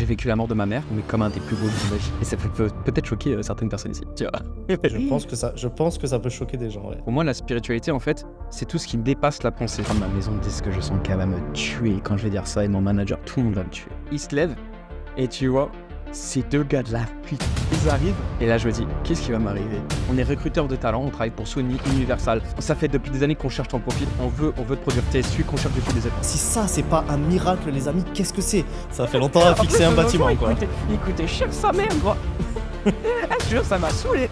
j'ai vécu la mort de ma mère, mais comme un des plus beaux jours de ma vie. Et ça peut peut-être choquer certaines personnes ici, tu vois. Je pense que ça peut choquer des gens, ouais. Pour moi, la spiritualité, en fait, c'est tout ce qui dépasse la pensée. Dans ma maison, disent que je sens qu'elle va me tuer quand je vais dire ça, et mon manager, tout le monde va me tuer. Il se lève, et tu vois, ces deux gars de là, putain, ils arrivent, et là je me dis, qu'est-ce qui va m'arriver? On est recruteur de talent, on travaille pour Sony, Universal. Ça fait depuis des années qu'on cherche ton profil, on veut te produire. T'es celui qu'on cherche depuis des années. Si ça, c'est pas un miracle, les amis, qu'est-ce que c'est? Ça fait longtemps à fixer un bâtiment, quoi. Il coûtait cher sa mère, quoi. Je jure, ça m'a saoulé.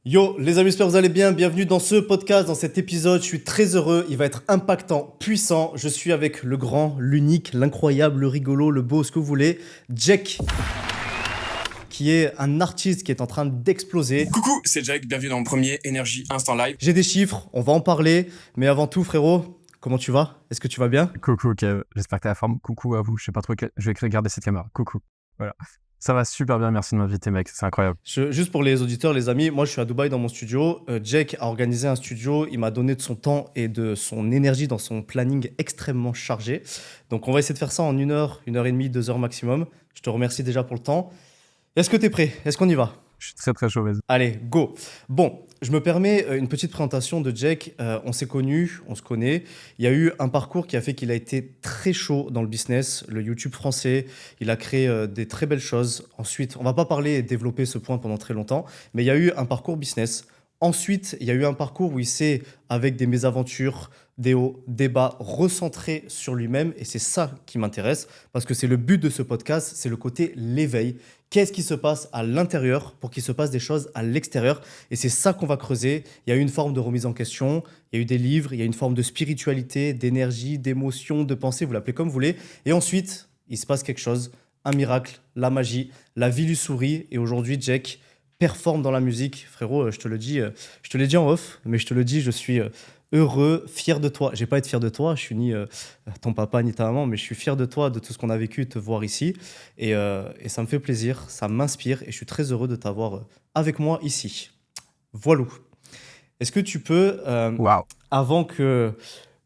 Yo, les amis, j'espère que vous allez bien. Bienvenue dans ce podcast, dans cet épisode. Je suis très heureux. Il va être impactant, puissant. Je suis avec le grand, l'unique, l'incroyable, le rigolo, le beau, ce que vous voulez. Jack, qui est un artiste qui est en train d'exploser. Coucou, c'est Jack, bienvenue dans mon premier Énergie Instant Live. J'ai des chiffres, on va en parler. Mais avant tout, frérot, comment tu vas? Est-ce que tu vas bien? Coucou Kev, j'espère que t'es à la forme. Coucou à vous, je sais pas trop, je vais regarder cette caméra. Coucou, voilà. Ça va super bien, merci de m'inviter mec, c'est incroyable. Juste pour les auditeurs, les amis, moi je suis à Dubaï dans mon studio. Jack a organisé un studio, il m'a donné de son temps et de son énergie dans son planning extrêmement chargé. Donc on va essayer de faire ça en 1 heure, 1 heure et demie, 2 heures maximum. Je te remercie déjà pour le temps. Est-ce que tu es prêt? Est-ce qu'on y va? Je suis très très chaud, vas-y. Allez, go. Bon, je me permets une petite présentation de Jack. On s'est connus, on se connaît. Il y a eu un parcours qui a fait qu'il a été très chaud dans le business, le YouTube français. Il a créé des très belles choses. Ensuite, on va pas parler et développer ce point pendant très longtemps, mais il y a eu un parcours business. Ensuite, il y a eu un parcours où il s'est, avec des mésaventures, des hauts, des bas, recentré sur lui-même. Et c'est ça qui m'intéresse, parce que c'est le but de ce podcast, c'est le côté l'éveil. Qu'est-ce qui se passe à l'intérieur pour qu'il se passe des choses à l'extérieur? Et c'est ça qu'on va creuser. Il y a eu une forme de remise en question, il y a eu des livres, il y a une forme de spiritualité, d'énergie, d'émotion, de pensée, vous l'appelez comme vous voulez. Et ensuite, il se passe quelque chose, un miracle, la magie, la vie lui sourit. Et aujourd'hui, Jack performe dans la musique. Frérot, je te l'ai dit en off, mais je te le dis, je suis heureux, fier de toi. Je vais pas être fier de toi, je suis ni ton papa ni ta maman, mais je suis fier de toi, de tout ce qu'on a vécu, te voir ici. Et ça me fait plaisir, ça m'inspire et je suis très heureux de t'avoir avec moi ici. Voilà. Est-ce que tu peux, Waouh. avant que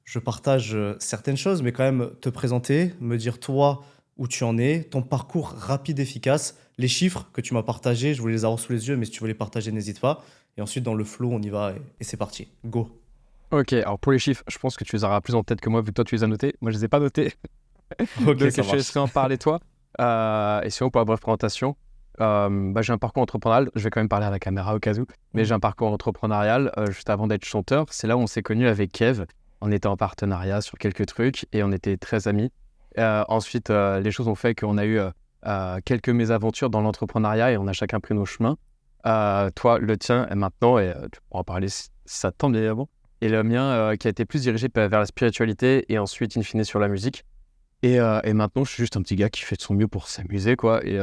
je partage certaines choses, mais quand même te présenter, me dire toi où tu en es, ton parcours rapide, efficace, les chiffres que tu m'as partagés, je voulais les avoir sous les yeux, mais si tu veux les partager, n'hésite pas. Et ensuite, dans le flow, on y va et c'est parti. Go. Ok, alors pour les chiffres, je pense que tu les auras plus en tête que moi, vu que toi tu les as notés. Moi je les ai pas notés. Ok, Donc ça je te laisserai en parler toi. Et sinon pour la brève présentation, j'ai un parcours entrepreneurial, je vais quand même parler à la caméra au cas où, mais j'ai un parcours entrepreneurial juste avant d'être chanteur. C'est là où on s'est connus avec Kev, on était en partenariat sur quelques trucs et on était très amis. Ensuite, les choses ont fait qu'on a eu quelques mésaventures dans l'entrepreneuriat et on a chacun pris nos chemins. Toi, le tien est maintenant, et tu pourras en parler si ça te tente bien évidemment, et le mien qui a été plus dirigé vers la spiritualité et ensuite in fine sur la musique. Et maintenant, je suis juste un petit gars qui fait de son mieux pour s'amuser, quoi, et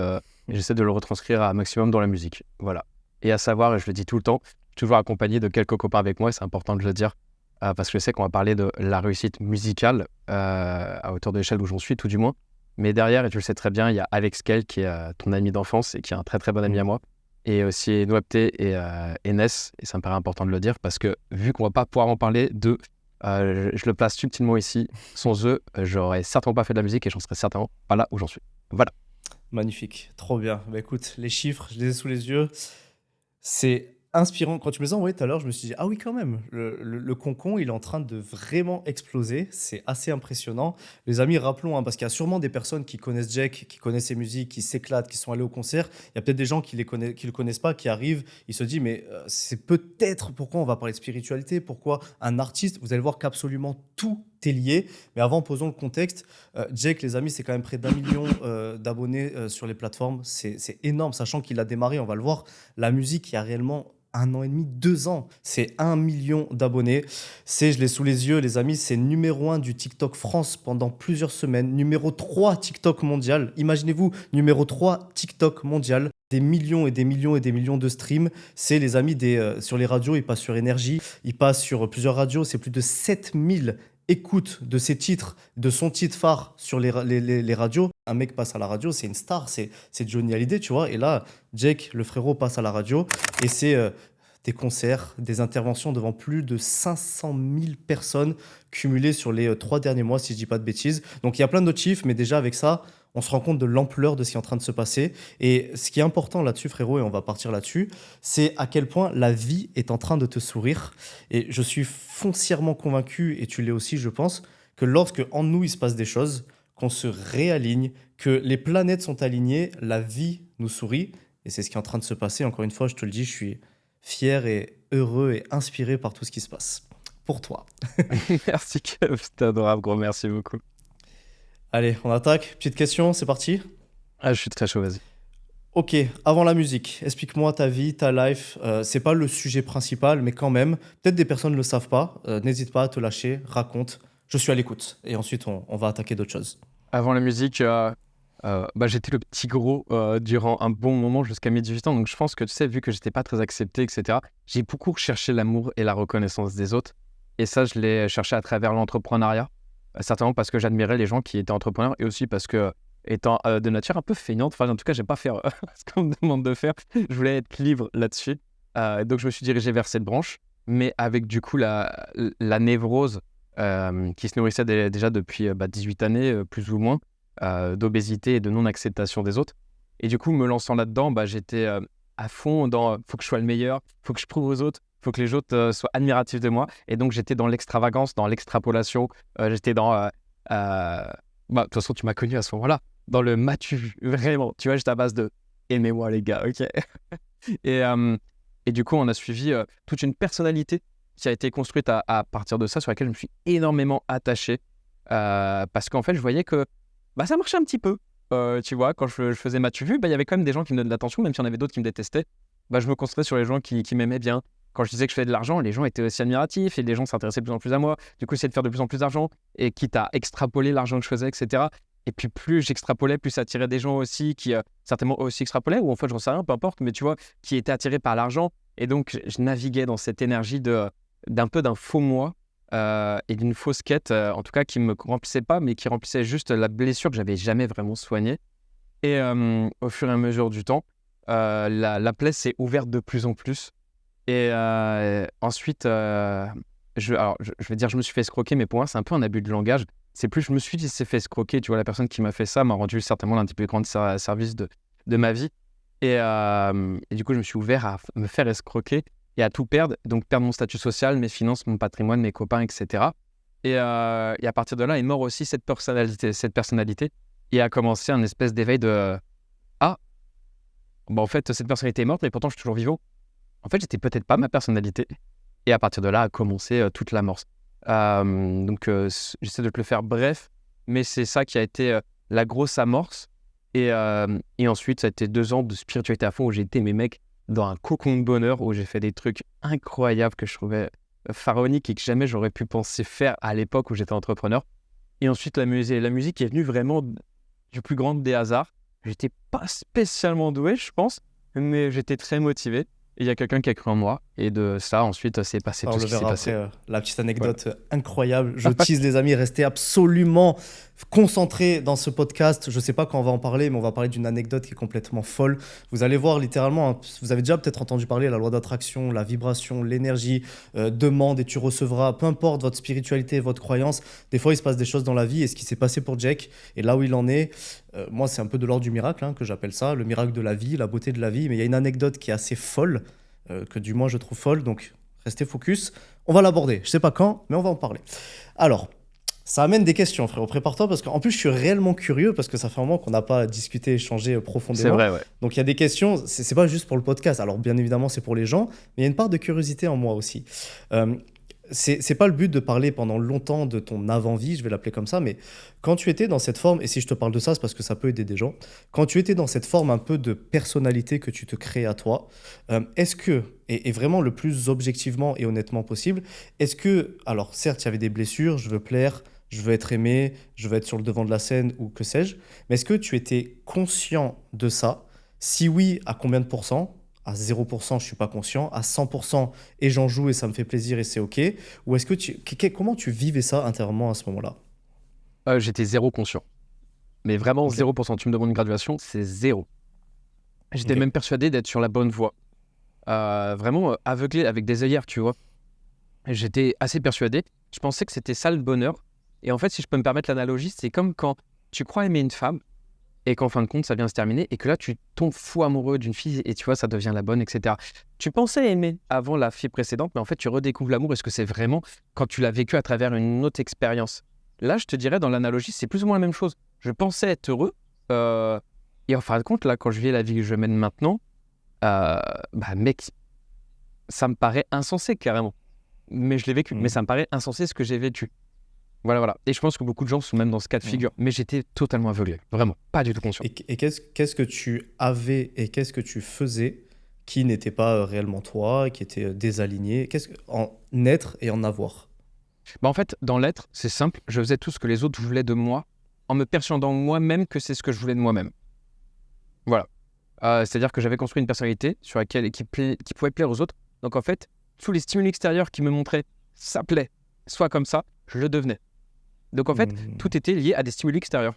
j'essaie de le retranscrire à un maximum dans la musique. Voilà. Et à savoir, et je le dis tout le temps, je suis toujours accompagné de quelques copains avec moi, et c'est important de le dire, parce que je sais qu'on va parler de la réussite musicale à hauteur de l'échelle où j'en suis, tout du moins. Mais derrière, et tu le sais très bien, il y a Alex Kell qui est ton ami d'enfance et qui est un très très bon ami à moi. Et aussi Noapté et Ness, et ça me paraît important de le dire, parce que vu qu'on va pas pouvoir en parler d'eux, je le place subtilement ici. Sans eux, j'aurais certainement pas fait de la musique et j'en serais certainement pas là où j'en suis. Voilà. Magnifique, trop bien. Bah écoute, les chiffres, je les ai sous les yeux. C'est inspirant. Quand tu me les as envoyés tout à l'heure, je me suis dit, ah oui, quand même, le concon, il est en train de vraiment exploser. C'est assez impressionnant. Les amis, rappelons, parce qu'il y a sûrement des personnes qui connaissent Jack, qui connaissent ses musiques, qui s'éclatent, qui sont allés au concert. Il y a peut-être des gens qui le connaissent pas, qui arrivent, ils se disent, mais c'est peut-être pourquoi on va parler de spiritualité, pourquoi un artiste, vous allez voir qu'absolument tout est lié. Mais avant, posons le contexte. Jack, les amis, c'est quand même près d'1 million d'abonnés sur les plateformes. C'est énorme, sachant qu'il a démarré, on va le voir, la musique, il y a réellement 1 an et demi, 2 ans. C'est 1 million d'abonnés. Je l'ai sous les yeux, les amis, c'est numéro 1 du TikTok France pendant plusieurs semaines. Numéro 3 TikTok mondial. Imaginez-vous, numéro 3 TikTok mondial. Des millions et des millions et des millions de streams. C'est les amis sur les radios, ils passent sur Énergie, ils passent sur plusieurs radios. C'est plus de 7000 écoute de ses titres, de son titre phare sur les radios. Un mec passe à la radio, c'est une star, c'est Johnny Hallyday, tu vois. Et là, Jake, le frérot, passe à la radio et c'est des concerts, des interventions devant plus de 500 000 personnes cumulées sur les 3 derniers mois, si je dis pas de bêtises. Donc il y a plein d'autres chiffres, mais déjà avec ça, on se rend compte de l'ampleur de ce qui est en train de se passer. Et ce qui est important là-dessus, frérot, et on va partir là-dessus, c'est à quel point la vie est en train de te sourire. Et je suis foncièrement convaincu, et tu l'es aussi, je pense, que lorsque en nous il se passe des choses, qu'on se réaligne, que les planètes sont alignées, la vie nous sourit. Et c'est ce qui est en train de se passer. Encore une fois, je te le dis, je suis fier et heureux et inspiré par tout ce qui se passe. Pour toi. Merci, Kev. C'était adorable, gros. Merci beaucoup. Allez, on attaque. Petite question, c'est parti. Ah, je suis très chaud, vas-y. Ok, avant la musique, explique-moi ta vie, ta life. C'est pas le sujet principal, mais quand même, peut-être des personnes ne le savent pas. N'hésite pas à te lâcher, raconte. Je suis à l'écoute. Et ensuite, on va attaquer d'autres choses. Avant la musique, j'étais le petit gros durant un bon moment jusqu'à mes 18 ans. Donc je pense que, tu sais, vu que j'étais pas très accepté, etc., j'ai beaucoup recherché l'amour et la reconnaissance des autres. Et ça, je l'ai cherché à travers l'entrepreneuriat. Certainement parce que j'admirais les gens qui étaient entrepreneurs et aussi parce que, étant de nature un peu feignante, enfin en tout cas, j'aime pas faire ce qu'on me demande de faire. Je voulais être libre là-dessus. Donc je me suis dirigé vers cette branche, mais avec du coup la névrose qui se nourrissait déjà depuis 18 années, plus ou moins, d'obésité et de non-acceptation des autres. Et du coup, me lançant là-dedans, j'étais à fond dans faut que je sois le meilleur, faut que je prouve aux autres, faut que les autres soient admiratifs de moi. Et donc, j'étais dans l'extravagance, dans l'extrapolation. J'étais dans... de toute façon, tu m'as connu à ce moment-là. Dans le m'as-tu vu, vraiment. Tu vois, j'étais à base de aimez-moi, les gars, ok. et du coup, on a suivi toute une personnalité qui a été construite à partir de ça, sur laquelle je me suis énormément attaché. Parce qu'en fait, je voyais que ça marchait un petit peu. Tu vois, quand je faisais m'as-tu vu, il y avait quand même des gens qui me donnaient de l'attention, même s'il y en avait d'autres qui me détestaient. Je me concentrais sur les gens qui m'aimaient bien. Quand je disais que je faisais de l'argent, les gens étaient aussi admiratifs et les gens s'intéressaient de plus en plus à moi. Du coup, j'essayais de faire de plus en plus d'argent et quitte à extrapoler l'argent que je faisais, etc. Et puis, plus j'extrapolais, plus ça attirait des gens aussi qui certainement aussi extrapolaient, ou en fait, j'en sais rien, peu importe, mais tu vois, qui étaient attirés par l'argent. Et donc, je naviguais dans cette énergie d'un peu d'un faux moi et d'une fausse quête, en tout cas, qui me remplissait pas, mais qui remplissait juste la blessure que j'avais jamais vraiment soignée. Et au fur et à mesure du temps, la plaie s'est ouverte de plus en plus. Et ensuite, je vais dire je me suis fait escroquer, mais pour moi, c'est un peu un abus de langage. C'est plus je me suis dit c'est fait escroquer. Tu vois, la personne qui m'a fait ça m'a rendu certainement l'un des plus grands services de ma vie. Et du coup, je me suis ouvert à me faire escroquer et à tout perdre. Donc, perdre mon statut social, mes finances, mon patrimoine, mes copains, etc. Et à partir de là est mort aussi cette personnalité. Et a commencé un espèce d'éveil de ah, en fait, cette personnalité est morte, mais pourtant, je suis toujours vivant. En fait, j'étais peut-être pas ma personnalité. Et à partir de là a commencé toute l'amorce. Donc, j'essaie de te le faire bref, mais c'est ça qui a été la grosse amorce. Et ensuite, ça a été 2 ans de spiritualité à fond où j'ai été, mes mecs, dans un cocon de bonheur où j'ai fait des trucs incroyables que je trouvais pharaoniques et que jamais j'aurais pu penser faire à l'époque où j'étais entrepreneur. Et ensuite, la musique est venue vraiment du plus grand des hasards. J'étais pas spécialement doué, je pense, mais j'étais très motivé. Et il y a quelqu'un qui a cru en moi. Et de ça, ensuite, c'est passé tout ce qui s'est passé. Après, la petite anecdote incroyable. Je tease les amis, restez absolument concentrés dans ce podcast. Je ne sais pas quand on va en parler, mais on va parler d'une anecdote qui est complètement folle. Vous allez voir littéralement, vous avez déjà peut-être entendu parler, la loi d'attraction, la vibration, l'énergie, demande et tu recevras, peu importe votre spiritualité, votre croyance. Des fois, il se passe des choses dans la vie. Et ce qui s'est passé pour Jake, et là où il en est, moi, c'est un peu de l'ordre du miracle, que j'appelle ça, le miracle de la vie, la beauté de la vie. Mais il y a une anecdote qui est assez folle, que du moins je trouve folle, donc restez focus. On va l'aborder, je sais pas quand, mais on va en parler. Alors, ça amène des questions, frérot, prépare-toi, parce qu'en plus je suis réellement curieux, parce que ça fait un moment qu'on n'a pas discuté, échangé profondément. C'est vrai, ouais. Donc il y a des questions, c'est pas juste pour le podcast, alors bien évidemment c'est pour les gens, mais il y a une part de curiosité en moi aussi. C'est pas le but de parler pendant longtemps de ton avant-vie, je vais l'appeler comme ça, mais quand tu étais dans cette forme, et si je te parle de ça, c'est parce que ça peut aider des gens, quand tu étais dans cette forme un peu de personnalité que tu te crées à toi, est-ce que, et vraiment le plus objectivement et honnêtement possible, est-ce que, alors certes, il y avait des blessures, je veux plaire, je veux être aimé, je veux être sur le devant de la scène ou que sais-je, mais est-ce que tu étais conscient de ça? Si oui, à combien de pourcents? à 0%, je suis pas conscient, à 100% et j'en joue et ça me fait plaisir et c'est OK? Ou est-ce que comment tu vivais ça intérieurement à ce moment-là? J'étais zéro conscient. Mais vraiment OK, 0%. Tu me demandes une graduation, c'est zéro. J'étais OK. même persuadé d'être sur la bonne voie. Vraiment aveuglé avec des œillères, tu vois. J'étais assez persuadé. Je pensais que c'était ça le bonheur. Et en fait, si je peux me permettre l'analogie, c'est comme quand tu crois aimer une femme et qu'en fin de compte, ça vient se terminer et que là, tu tombes fou amoureux d'une fille et tu vois, ça devient la bonne, etc. Tu pensais aimer avant la fille précédente, mais en fait, tu redécouvres l'amour. Est-ce que c'est vraiment quand tu l'as vécu à travers une autre expérience? Là, je te dirais, dans l'analogie, c'est plus ou moins la même chose. Je pensais être heureux et en fin de compte, là, quand je vis la vie que je mène maintenant, mec, ça me paraît insensé, carrément. Mais je l'ai vécu. Mais Hmm. ça me paraît insensé ce que j'ai vécu. Voilà, voilà. Et je pense que beaucoup de gens sont même dans ce cas de Hmm. figure. Mais j'étais totalement aveuglé. Vraiment. Pas du tout conscient. Et qu'est-ce que tu avais et qu'est-ce que tu faisais qui n'était pas réellement toi, qui était désaligné? En être et en avoir? En fait, dans l'être, c'est simple. Je faisais tout ce que les autres voulaient de moi en me persuadant moi-même que c'est ce que je voulais de moi-même. Voilà. C'est-à-dire que j'avais construit une personnalité sur laquelle qui pouvait plaire aux autres. Donc en fait, tous les stimuli extérieurs qui me montraient ça plaît, soit comme ça, je le devenais. Donc en fait, Hmm. tout était lié à des stimuli extérieurs.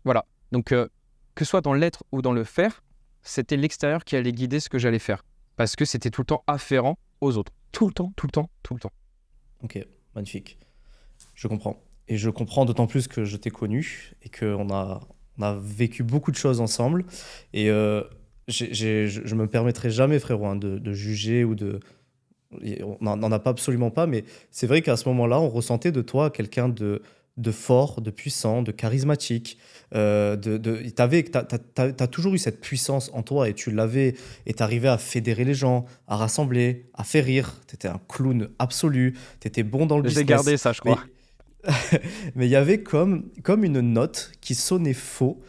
Voilà. Donc que ce soit dans l'être ou dans le faire, c'était l'extérieur qui allait guider ce que j'allais faire. Parce que c'était tout le temps afférent aux autres. Tout le temps, tout le temps, tout le temps. Ok, magnifique. Je comprends. Et je comprends d'autant plus que je t'ai connu et on a vécu beaucoup de choses ensemble. Et je me permettrai jamais, frérot, hein, de juger ou de. On n'en a pas absolument pas, mais c'est vrai qu'à ce moment-là, on ressentait de toi quelqu'un de fort, de puissant, de charismatique. T'as toujours eu cette puissance en toi et tu l'avais, et t'arrivais à fédérer les gens, à rassembler, à faire rire. T'étais un clown absolu, t'étais bon dans le J'ai business. gardé ça, je crois. Mais mais il y avait comme une note qui sonnait faux,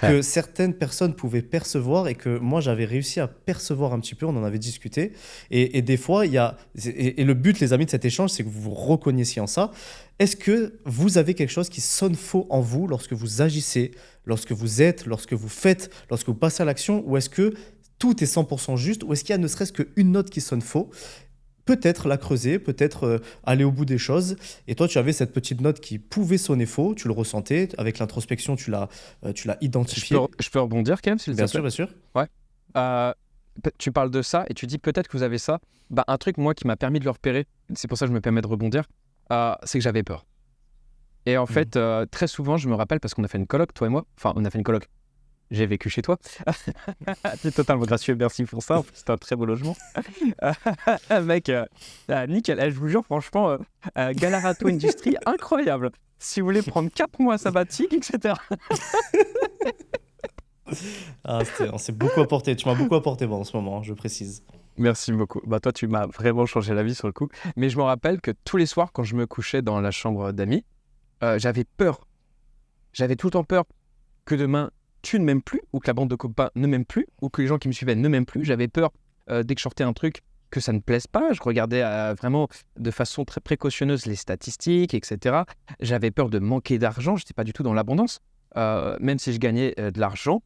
Ouais. que certaines personnes pouvaient percevoir et que moi j'avais réussi à percevoir un petit peu, on en avait discuté. Et des fois, et le but, les amis, de cet échange, c'est que vous vous reconnaissiez en ça. Est-ce que vous avez quelque chose qui sonne faux en vous lorsque vous agissez, lorsque vous êtes, lorsque vous faites, lorsque vous passez à l'action, ou est-ce que tout est 100% juste, ou est-ce qu'il y a ne serait-ce qu'une note qui sonne faux? Peut-être la creuser, peut-être aller au bout des choses. Et toi, tu avais cette petite note qui pouvait sonner faux, tu le ressentais. Avec l'introspection, tu l'as identifié. Je peux rebondir quand même, s'il te Bien plaît? sûr, bien sûr. Ouais. Euh, Tu parles de ça et tu dis peut-être que vous avez ça. Un truc, moi, qui m'a permis de le repérer, c'est pour ça que je me permets de rebondir, c'est que j'avais peur. Et en Mhm. fait, très souvent, je me rappelle, parce qu'on a fait une coloc, toi et moi. Enfin, on a fait une coloc. J'ai vécu chez toi. T'es totalement gracieux, merci pour ça. En plus, c'est un très beau logement. Mec, nickel. Je vous jure, franchement, Galarato Industrie, incroyable. Si vous voulez prendre 4 mois sabbatiques, etc. Ah, on s'est beaucoup apporté. Tu m'as beaucoup apporté, bon, en ce moment, hein, je précise. Merci beaucoup. Toi, tu m'as vraiment changé la vie sur le coup. Mais je me rappelle que tous les soirs, quand je me couchais dans la chambre d'amis, j'avais peur. J'avais tout le temps peur que demain, tu ne m'aimes plus, ou que la bande de copains ne m'aime plus, ou que les gens qui me suivaient ne m'aiment plus. J'avais peur, dès que je sortais un truc, que ça ne plaise pas. Je regardais vraiment de façon très précautionneuse les statistiques, etc. J'avais peur de manquer d'argent. Je n'étais pas du tout dans l'abondance. Même si je gagnais de l'argent,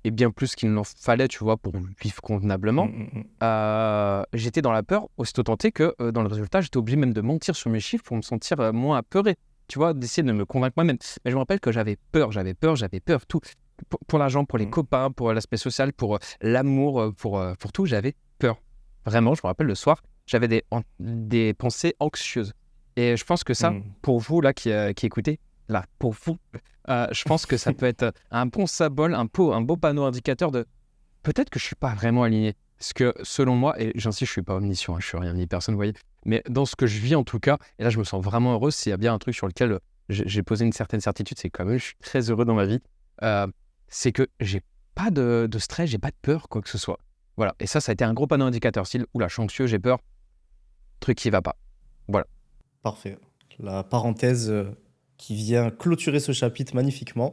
et bien plus qu'il n'en fallait, tu vois, pour vivre convenablement, Mm, mm, j'étais dans la peur, aussitôt tenté que dans le résultat, j'étais obligé même de mentir sur mes chiffres pour me sentir moins apeuré, tu vois, d'essayer de me convaincre moi-même. Mais je me rappelle que j'avais peur, tout. Pour l'argent, pour les mm, copains, pour l'aspect social, pour l'amour, pour tout, j'avais peur. Vraiment, je me rappelle le soir, j'avais des pensées anxieuses. Et je pense que ça, mm. pour vous là qui écoutez, là, pour vous, je pense que ça peut être un bon symbole, un beau panneau indicateur de peut-être que je suis pas vraiment aligné. Parce que selon moi, et j'insiste, je suis pas omniscient, je suis rien ni personne, vous voyez, mais dans ce que je vis en tout cas, et là je me sens vraiment heureux, s'il y a bien un truc sur lequel j'ai posé une certaine certitude, c'est quand même je suis très heureux dans ma vie, euh, c'est que j'ai pas de stress, j'ai pas de peur, quoi que ce soit. Voilà, et ça a été un gros panneau indicateur, style, oula, je suis anxieux, j'ai peur, truc qui va pas. Voilà. Parfait. La parenthèse qui vient clôturer ce chapitre magnifiquement.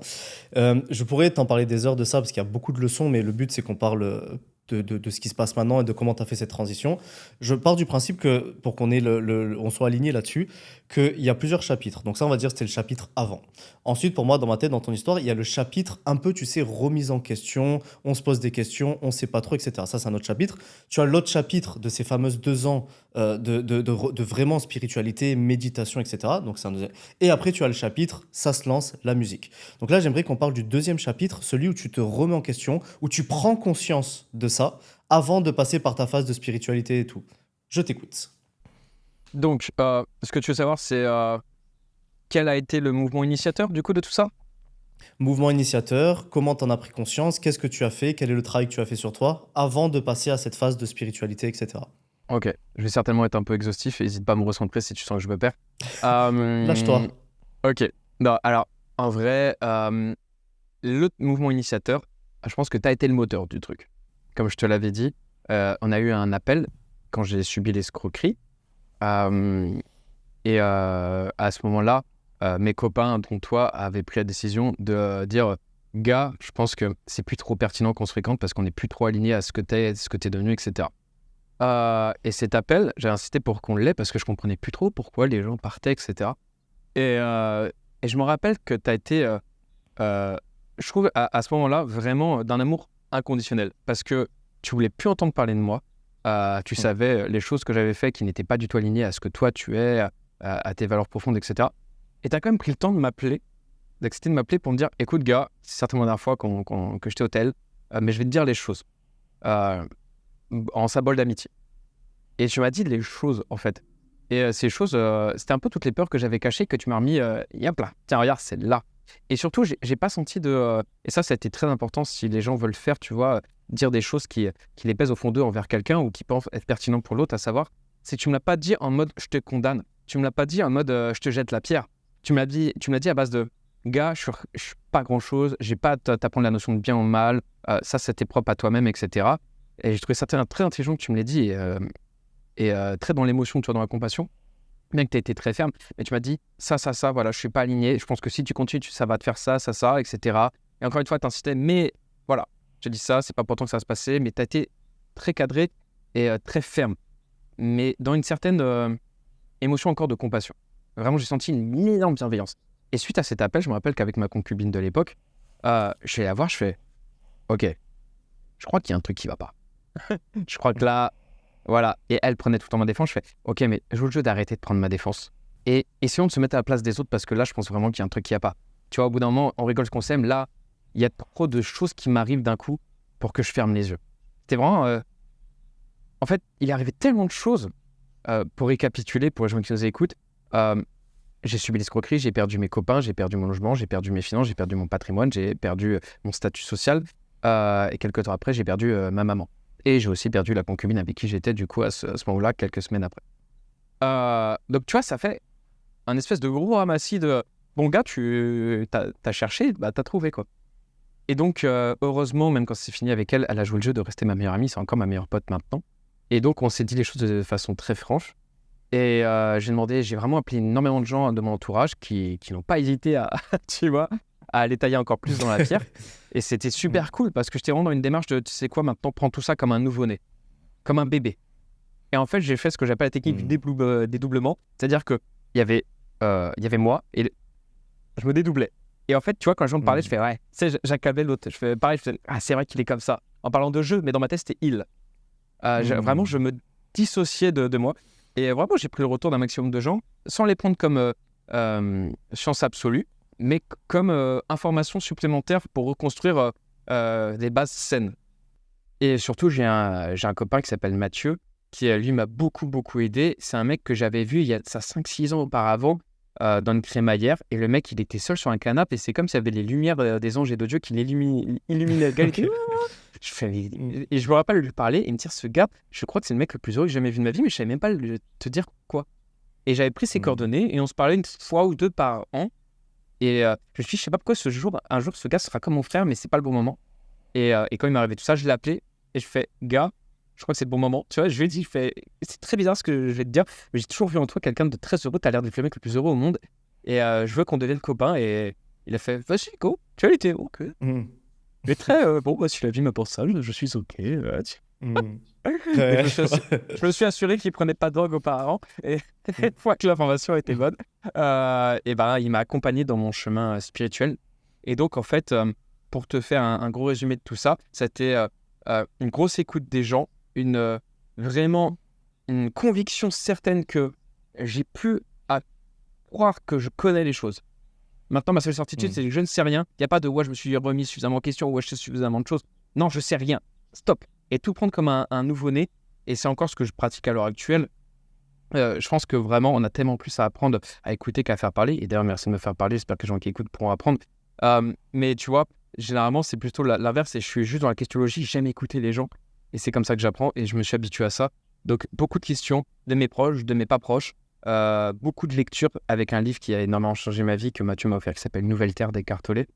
Je pourrais t'en parler des heures de ça parce qu'il y a beaucoup de leçons, mais le but c'est qu'on parle de ce qui se passe maintenant et de comment tu as fait cette transition. Je pars du principe que, pour qu'on ait on soit aligné là-dessus, qu'il y a plusieurs chapitres. Donc ça, on va dire, c'était le chapitre avant. Ensuite, pour moi, dans ma tête, dans ton histoire, il y a le chapitre un peu, tu sais, remise en question, on se pose des questions, on sait pas trop, etc. Ça, c'est un autre chapitre. Tu as l'autre chapitre de ces fameuses 2 ans de vraiment spiritualité, méditation, etc. Donc c'est un deuxième. Et après, tu as le chapitre, ça se lance, la musique. Donc là, j'aimerais qu'on parle du deuxième chapitre, celui où tu te remets en question, où tu prends conscience de ça avant de passer par ta phase de spiritualité et tout. Je t'écoute. Donc, ce que tu veux savoir, c'est quel a été le mouvement initiateur du coup de tout ça? Mouvement initiateur, comment t'en as pris conscience, qu'est-ce que tu as fait, quel est le travail que tu as fait sur toi avant de passer à cette phase de spiritualité, etc. Ok, je vais certainement être un peu exhaustif, n'hésite pas à me recentrer si tu sens que je me perds. Lâche-toi. Ok, non, alors en vrai, le mouvement initiateur, je pense que tu as été le moteur du truc. Comme je te l'avais dit, on a eu un appel quand j'ai subi l'escroquerie. Et à ce moment-là, mes copains, dont toi, avaient pris la décision de dire gars, je pense que c'est plus trop pertinent qu'on se fréquente parce qu'on n'est plus trop aligné à ce que t'es devenu, etc. Et cet appel, j'ai insisté pour qu'on l'ait parce que je comprenais plus trop pourquoi les gens partaient, etc. Et je me rappelle que tu as été, je trouve, à ce moment-là, vraiment d'un amour inconditionnel parce que tu voulais plus entendre parler de moi. Tu savais les choses que j'avais fait qui n'étaient pas du tout alignées à ce que toi tu es, à tes valeurs profondes, etc. Et tu as quand même pris le temps de m'appeler, d'accepter de m'appeler pour me dire écoute, gars, c'est certainement la dernière fois que j'étais au tel, mais je vais te dire les choses en symbole d'amitié. Et tu m'as dit les choses, en fait. Et ces choses, c'était un peu toutes les peurs que j'avais cachées que tu m'as remis, hop là, tiens, regarde, c'est là. Et surtout, j'ai pas senti de. Et ça a été très important si les gens veulent faire, tu vois, dire des choses qui les pèsent au fond d'eux envers quelqu'un ou qui pensent être pertinent pour l'autre, à savoir, c'est que tu me l'as pas dit en mode je te condamne. Tu me l'as pas dit en mode je te jette la pierre. Tu me l'as dit à base de gars, je suis pas grand chose, j'ai pas à t'apprendre la notion de bien ou de mal, ça c'était propre à toi-même, etc. Et j'ai trouvé ça très intelligent que tu me l'aies dit et très dans l'émotion, tu vois, dans la compassion. Bien que tu as été très ferme, mais tu m'as dit ça, voilà, je suis pas aligné, je pense que si tu continues, ça va te faire ça, etc. Et encore une fois, tu insistais, mais voilà, je te dis ça, c'est pas pour toi que ça va se passer, mais tu as été très cadré et très ferme, mais dans une certaine émotion encore de compassion. Vraiment, j'ai senti une énorme bienveillance. Et suite à cet appel, je me rappelle qu'avec ma concubine de l'époque, je vais la voir, je fais ok, je crois qu'il y a un truc qui va pas. Je crois que là, voilà. Et elle prenait tout le temps ma défense. Je fais ok, mais joue le jeu d'arrêter de prendre ma défense. Et essayons de se mettre à la place des autres parce que là, je pense vraiment qu'il y a un truc qui va pas. Tu vois, au bout d'un moment, on rigole ce qu'on s'aime. Là, il y a trop de choses qui m'arrivent d'un coup pour que je ferme les yeux. C'était vraiment. En fait, il est arrivé tellement de choses. Pour récapituler, pour les gens qui nous écoutent, j'ai subi l'escroquerie, j'ai perdu mes copains, j'ai perdu mon logement, j'ai perdu mes finances, j'ai perdu mon patrimoine, j'ai perdu mon statut social. Et quelques temps après, j'ai perdu ma maman. Et j'ai aussi perdu la concubine avec qui j'étais du coup à ce moment-là, quelques semaines après. Donc tu vois, ça fait un espèce de gros ramassis de bon gars, t'as cherché, bah t'as trouvé quoi. Et donc heureusement, même quand c'est fini avec elle, elle a joué le jeu de rester ma meilleure amie, c'est encore ma meilleure pote maintenant. Et donc on s'est dit les choses de façon très franche. Et j'ai vraiment appelé énormément de gens de mon entourage qui n'ont pas hésité à, tu vois, à aller tailler encore plus dans la pierre. Et c'était super cool parce que j'étais vraiment dans une démarche de, tu sais quoi, maintenant, prends tout ça comme un nouveau-né, comme un bébé. Et en fait, j'ai fait ce que j'appelle la technique du dédoublement. C'est-à-dire qu'il y avait moi et je me dédoublais. Et en fait, tu vois, quand les gens me parlaient, je fais, ouais, tu sais, j'accablais l'autre. Je fais pareil, je fais, ah, c'est vrai qu'il est comme ça. En parlant de jeu, mais dans ma tête, c'était il. Vraiment, je me dissociais de moi. Et vraiment, j'ai pris le retour d'un maximum de gens sans les prendre comme science absolue, mais comme information supplémentaire pour reconstruire des bases saines. Et surtout, j'ai un copain qui s'appelle Mathieu, qui lui m'a beaucoup aidé. C'est un mec que j'avais vu il y a 5-6 ans auparavant dans une crémaillère. Et le mec, il était seul sur un canapé et c'est comme s'il y avait les lumières des anges et de Dieu qui illuminaient le gars. Et je me rappelle lui parler et me dire, ce gars, je crois que c'est le mec le plus heureux que j'ai jamais vu de ma vie, mais je savais même pas te dire quoi. Et j'avais pris ses coordonnées et on se parlait une fois ou deux par an. Et je me suis dit, je sais pas pourquoi un jour, ce gars sera comme mon frère, mais c'est pas le bon moment. Et quand il m'est arrivé tout ça, je l'ai appelé et je fais, gars, je crois que c'est le bon moment. Tu vois, je lui ai dit, c'est très bizarre ce que je vais te dire, mais j'ai toujours vu en toi quelqu'un de très heureux. T'as l'air d'être le mec le plus heureux au monde. Et je veux qu'on devienne copains. Et il a fait, vas-y, go. Tu vois, il était ok. Mais très, bon, si la vie m'apporte ça, je suis ok. Hmm. Et Ouais. je me suis assuré qu'il ne prenait pas de drogue auparavant. Et une fois que l'information était bonne, et ben, il m'a accompagné dans mon chemin spirituel. Et donc, en fait, pour te faire un gros résumé de tout ça, c'était une grosse écoute des gens, vraiment une conviction certaine que j'ai plus à croire que je connais les choses. Maintenant, ma seule certitude, Hmm. c'est que je ne sais rien. Il n'y a pas de ouais, je me suis remis suffisamment en question, ouais, je sais suffisamment de choses. Non, je sais rien. Stop. Et tout prendre comme un nouveau-né. Et c'est encore ce que je pratique à l'heure actuelle. Je pense que vraiment, on a tellement plus à apprendre à écouter qu'à faire parler. Et d'ailleurs, merci de me faire parler. J'espère que les gens qui écoutent pourront apprendre. Mais tu vois, généralement, c'est plutôt l'inverse. Et je suis juste dans la questionologie. J'aime écouter les gens. Et c'est comme ça que j'apprends. Et je me suis habitué à ça. Donc, beaucoup de questions de mes proches, de mes pas proches. Beaucoup de lectures avec un livre qui a énormément changé ma vie que Mathieu m'a offert qui s'appelle Nouvelle Terre d'Eckhart Tolle.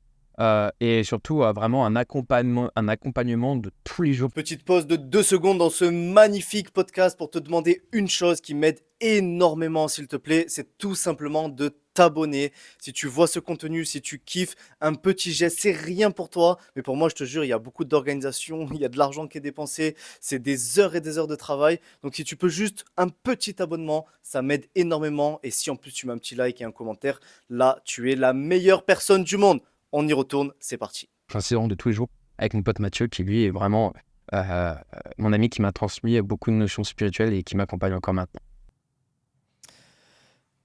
Et surtout, vraiment un accompagnement de tous les jours. Petite pause de 2 secondes dans ce magnifique podcast pour te demander une chose qui m'aide énormément, s'il te plaît, c'est tout simplement de t'abonner. Si tu vois ce contenu, si tu kiffes, un petit geste, c'est rien pour toi, mais pour moi, je te jure, il y a beaucoup d'organisation, il y a de l'argent qui est dépensé, c'est des heures et des heures de travail. Donc si tu peux juste un petit abonnement, ça m'aide énormément. Et si en plus tu mets un petit like et un commentaire, là, tu es la meilleure personne du monde. On y retourne, c'est parti. Incident de tous les jours avec mon pote Mathieu qui lui est vraiment mon ami qui m'a transmis beaucoup de notions spirituelles et qui m'accompagne encore maintenant.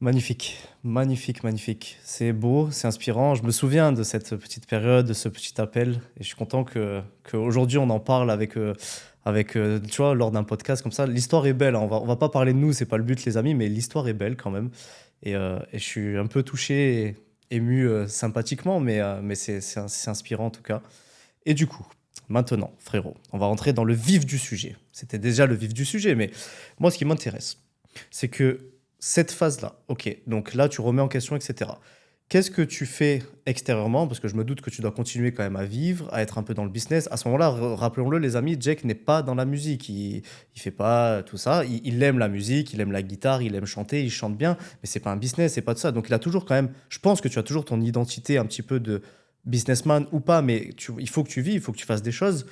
Magnifique, magnifique, magnifique. C'est beau, c'est inspirant. Je me souviens de cette petite période, de ce petit appel. Et je suis content qu'aujourd'hui, on en parle tu vois, lors d'un podcast comme ça. L'histoire est belle, hein. On va pas parler de nous, c'est pas le but, les amis, mais l'histoire est belle quand même. Et je suis un peu touché, et ému sympathiquement, mais c'est inspirant en tout cas. Et du coup, maintenant, frérot, on va rentrer dans le vif du sujet. C'était déjà le vif du sujet, mais moi, ce qui m'intéresse, c'est que cette phase-là, ok, donc là, tu remets en question, etc. Qu'est-ce que tu fais extérieurement? Parce que je me doute que tu dois continuer quand même à vivre, à être un peu dans le business. À ce moment-là, rappelons-le, les amis, Jack n'est pas dans la musique. Il fait pas tout ça. Il aime la musique, il aime la guitare, il aime chanter, il chante bien, mais c'est pas un business, c'est pas tout ça. Donc il a toujours quand même, je pense que tu as toujours ton identité un petit peu de businessman ou pas, mais il faut que tu vis, il faut que tu fasses des choses.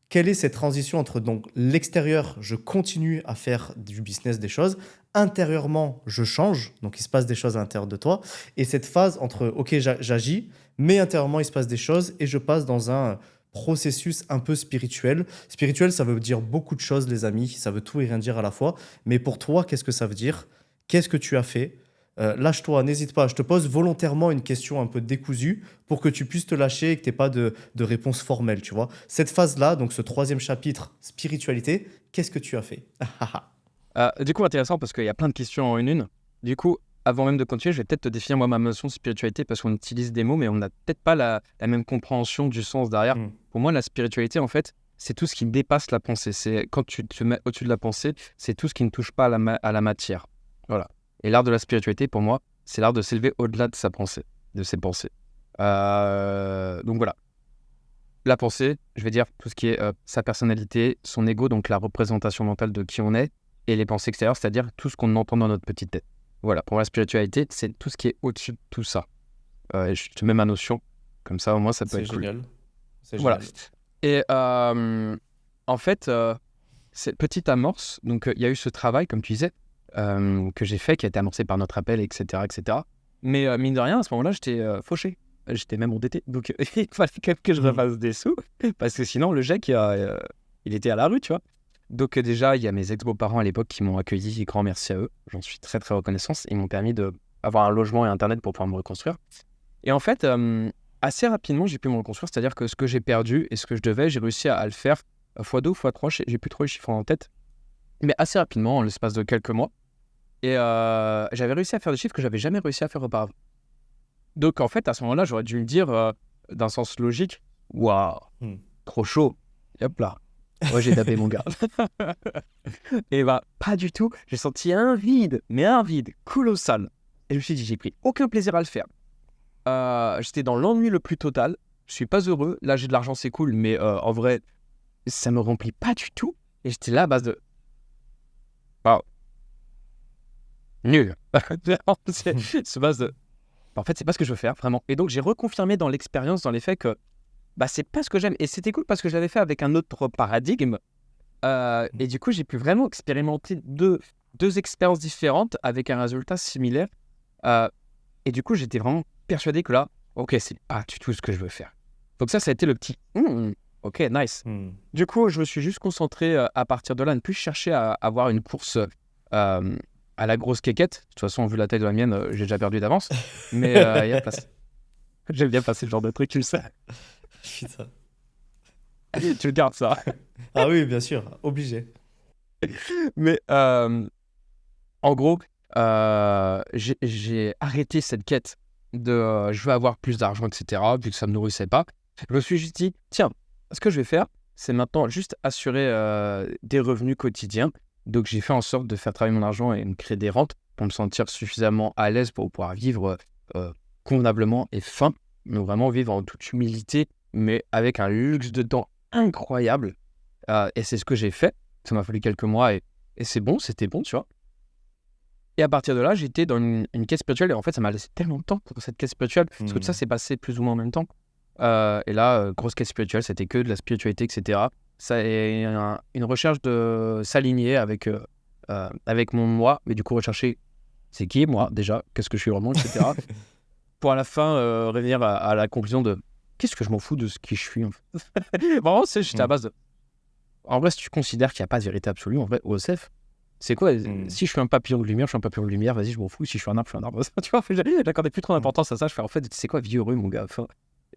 Quelle est cette transition entre donc l'extérieur, je continue à faire du business, des choses, intérieurement, je change, donc il se passe des choses à l'intérieur de toi, et cette phase entre, ok, j'agis, mais intérieurement, il se passe des choses, et je passe dans un processus un peu spirituel. Spirituel, ça veut dire beaucoup de choses, les amis, ça veut tout et rien dire à la fois, mais pour toi, qu'est-ce que ça veut dire? Qu'est-ce que tu as fait? Lâche-toi, n'hésite pas. Je te pose volontairement une question un peu décousue pour que tu puisses te lâcher et que tu n'aies pas de réponse formelle, tu vois. Cette phase-là, donc ce troisième chapitre, spiritualité, qu'est-ce que tu as fait? Du coup, intéressant parce qu'il y a plein de questions en une. Du coup, avant même de continuer, je vais peut-être te définir moi ma notion de spiritualité parce qu'on utilise des mots, mais on n'a peut-être pas la même compréhension du sens derrière. Hmm. Pour moi, la spiritualité, en fait, c'est tout ce qui dépasse la pensée. C'est quand tu te mets au-dessus de la pensée, c'est tout ce qui ne touche pas à la matière. Voilà. Et l'art de la spiritualité, pour moi, c'est l'art de s'élever au-delà de sa pensée, de ses pensées. Donc voilà. La pensée, je vais dire tout ce qui est sa personnalité, son ego, donc la représentation mentale de qui on est, et les pensées extérieures, c'est-à-dire tout ce qu'on entend dans notre petite tête. Voilà, pour moi, la spiritualité, c'est tout ce qui est au-dessus de tout ça. Et je te mets ma notion, comme ça, au moins, ça peut C'est être cool. génial. C'est Voilà. génial. Et en fait, cette petite amorce, donc il y a eu ce travail, comme tu disais, que j'ai fait, qui a été amorcé par notre appel, etc. etc. Mais mine de rien, à ce moment-là, j'étais fauché. J'étais même endetté. Donc il fallait quand même que je refasse des sous, parce que sinon, le Jack, il était à la rue, tu vois. Donc déjà, il y a mes ex-beaux-parents à l'époque qui m'ont accueilli, et grand merci à eux. J'en suis très, très reconnaissant. Ils m'ont permis d'avoir un logement et Internet pour pouvoir me reconstruire. Et en fait, assez rapidement, j'ai pu me reconstruire. C'est-à-dire que ce que j'ai perdu et ce que je devais, j'ai réussi à le faire x2 ou x3. J'ai plus trop les chiffres en tête. Mais assez rapidement, en l'espace de quelques mois. Et j'avais réussi à faire des chiffres que j'avais jamais réussi à faire auparavant. Donc en fait, à ce moment-là, j'aurais dû me dire, d'un sens logique, waouh, trop chaud. Et hop là. Ouais, j'ai tapé mon gars. Et bah, pas du tout. J'ai senti un vide, mais un vide colossal. Et je me suis dit, j'ai pris aucun plaisir à le faire. J'étais dans l'ennui le plus total. Je suis pas heureux. Là, j'ai de l'argent, c'est cool, mais en vrai, ça me remplit pas du tout. Et j'étais là à base de... Waouh. Nul. C'est base de... En fait, c'est pas ce que je veux faire, vraiment. Et donc, j'ai reconfirmé dans l'expérience, dans les faits que bah, c'est pas ce que j'aime. Et c'était cool parce que je l'avais fait avec un autre paradigme. Et du coup, j'ai pu vraiment expérimenter deux expériences différentes avec un résultat similaire. Et du coup, j'étais vraiment persuadé que là, ok, c'est pas du tout ce que je veux faire. Donc ça a été le petit ok, nice. Du coup, je me suis juste concentré à partir de là, ne plus chercher à avoir une course à la grosse quéquette. De toute façon, vu la taille de la mienne, j'ai déjà perdu d'avance. Mais il y a place. J'aime bien passer ce genre de truc, tu le sais. Putain. Tu le gardes ça. Ah oui, bien sûr, obligé. Mais en gros, j'ai arrêté cette quête de je veux avoir plus d'argent, etc., vu que ça ne me nourrissait pas. Je me suis juste dit, tiens, ce que je vais faire, c'est maintenant juste assurer des revenus quotidiens. Donc, j'ai fait en sorte de faire travailler mon argent et me créer des rentes pour me sentir suffisamment à l'aise pour pouvoir vivre convenablement et fin. Donc, vraiment vivre en toute humilité, mais avec un luxe de temps incroyable. Et c'est ce que j'ai fait. Ça m'a fallu quelques mois et c'est bon, c'était bon, tu vois. Et à partir de là, j'étais dans une quête spirituelle. Et en fait, ça m'a laissé tellement de temps pour cette quête spirituelle. Parce que tout ça s'est passé plus ou moins en même temps. Et là, grosse quête spirituelle, c'était que de la spiritualité, etc. Ça est une recherche de s'aligner avec mon moi. Mais du coup, rechercher c'est qui, moi, déjà, qu'est-ce que je suis vraiment, etc. Pour à la fin revenir à la conclusion de qu'est-ce que je m'en fous de ce qui je suis. En fait. Vraiment, c'est juste à base de... En vrai, si tu considères qu'il n'y a pas de vérité absolue, en vrai, OSF, c'est quoi si je suis un papillon de lumière, je suis un papillon de lumière, vas-y, je m'en fous. Si je suis un arbre, je suis un arbre. Tu vois, j'accordais plus trop d'importance à ça. Je fais, en fait, c'est quoi, vie heureux, mon gars. Enfin,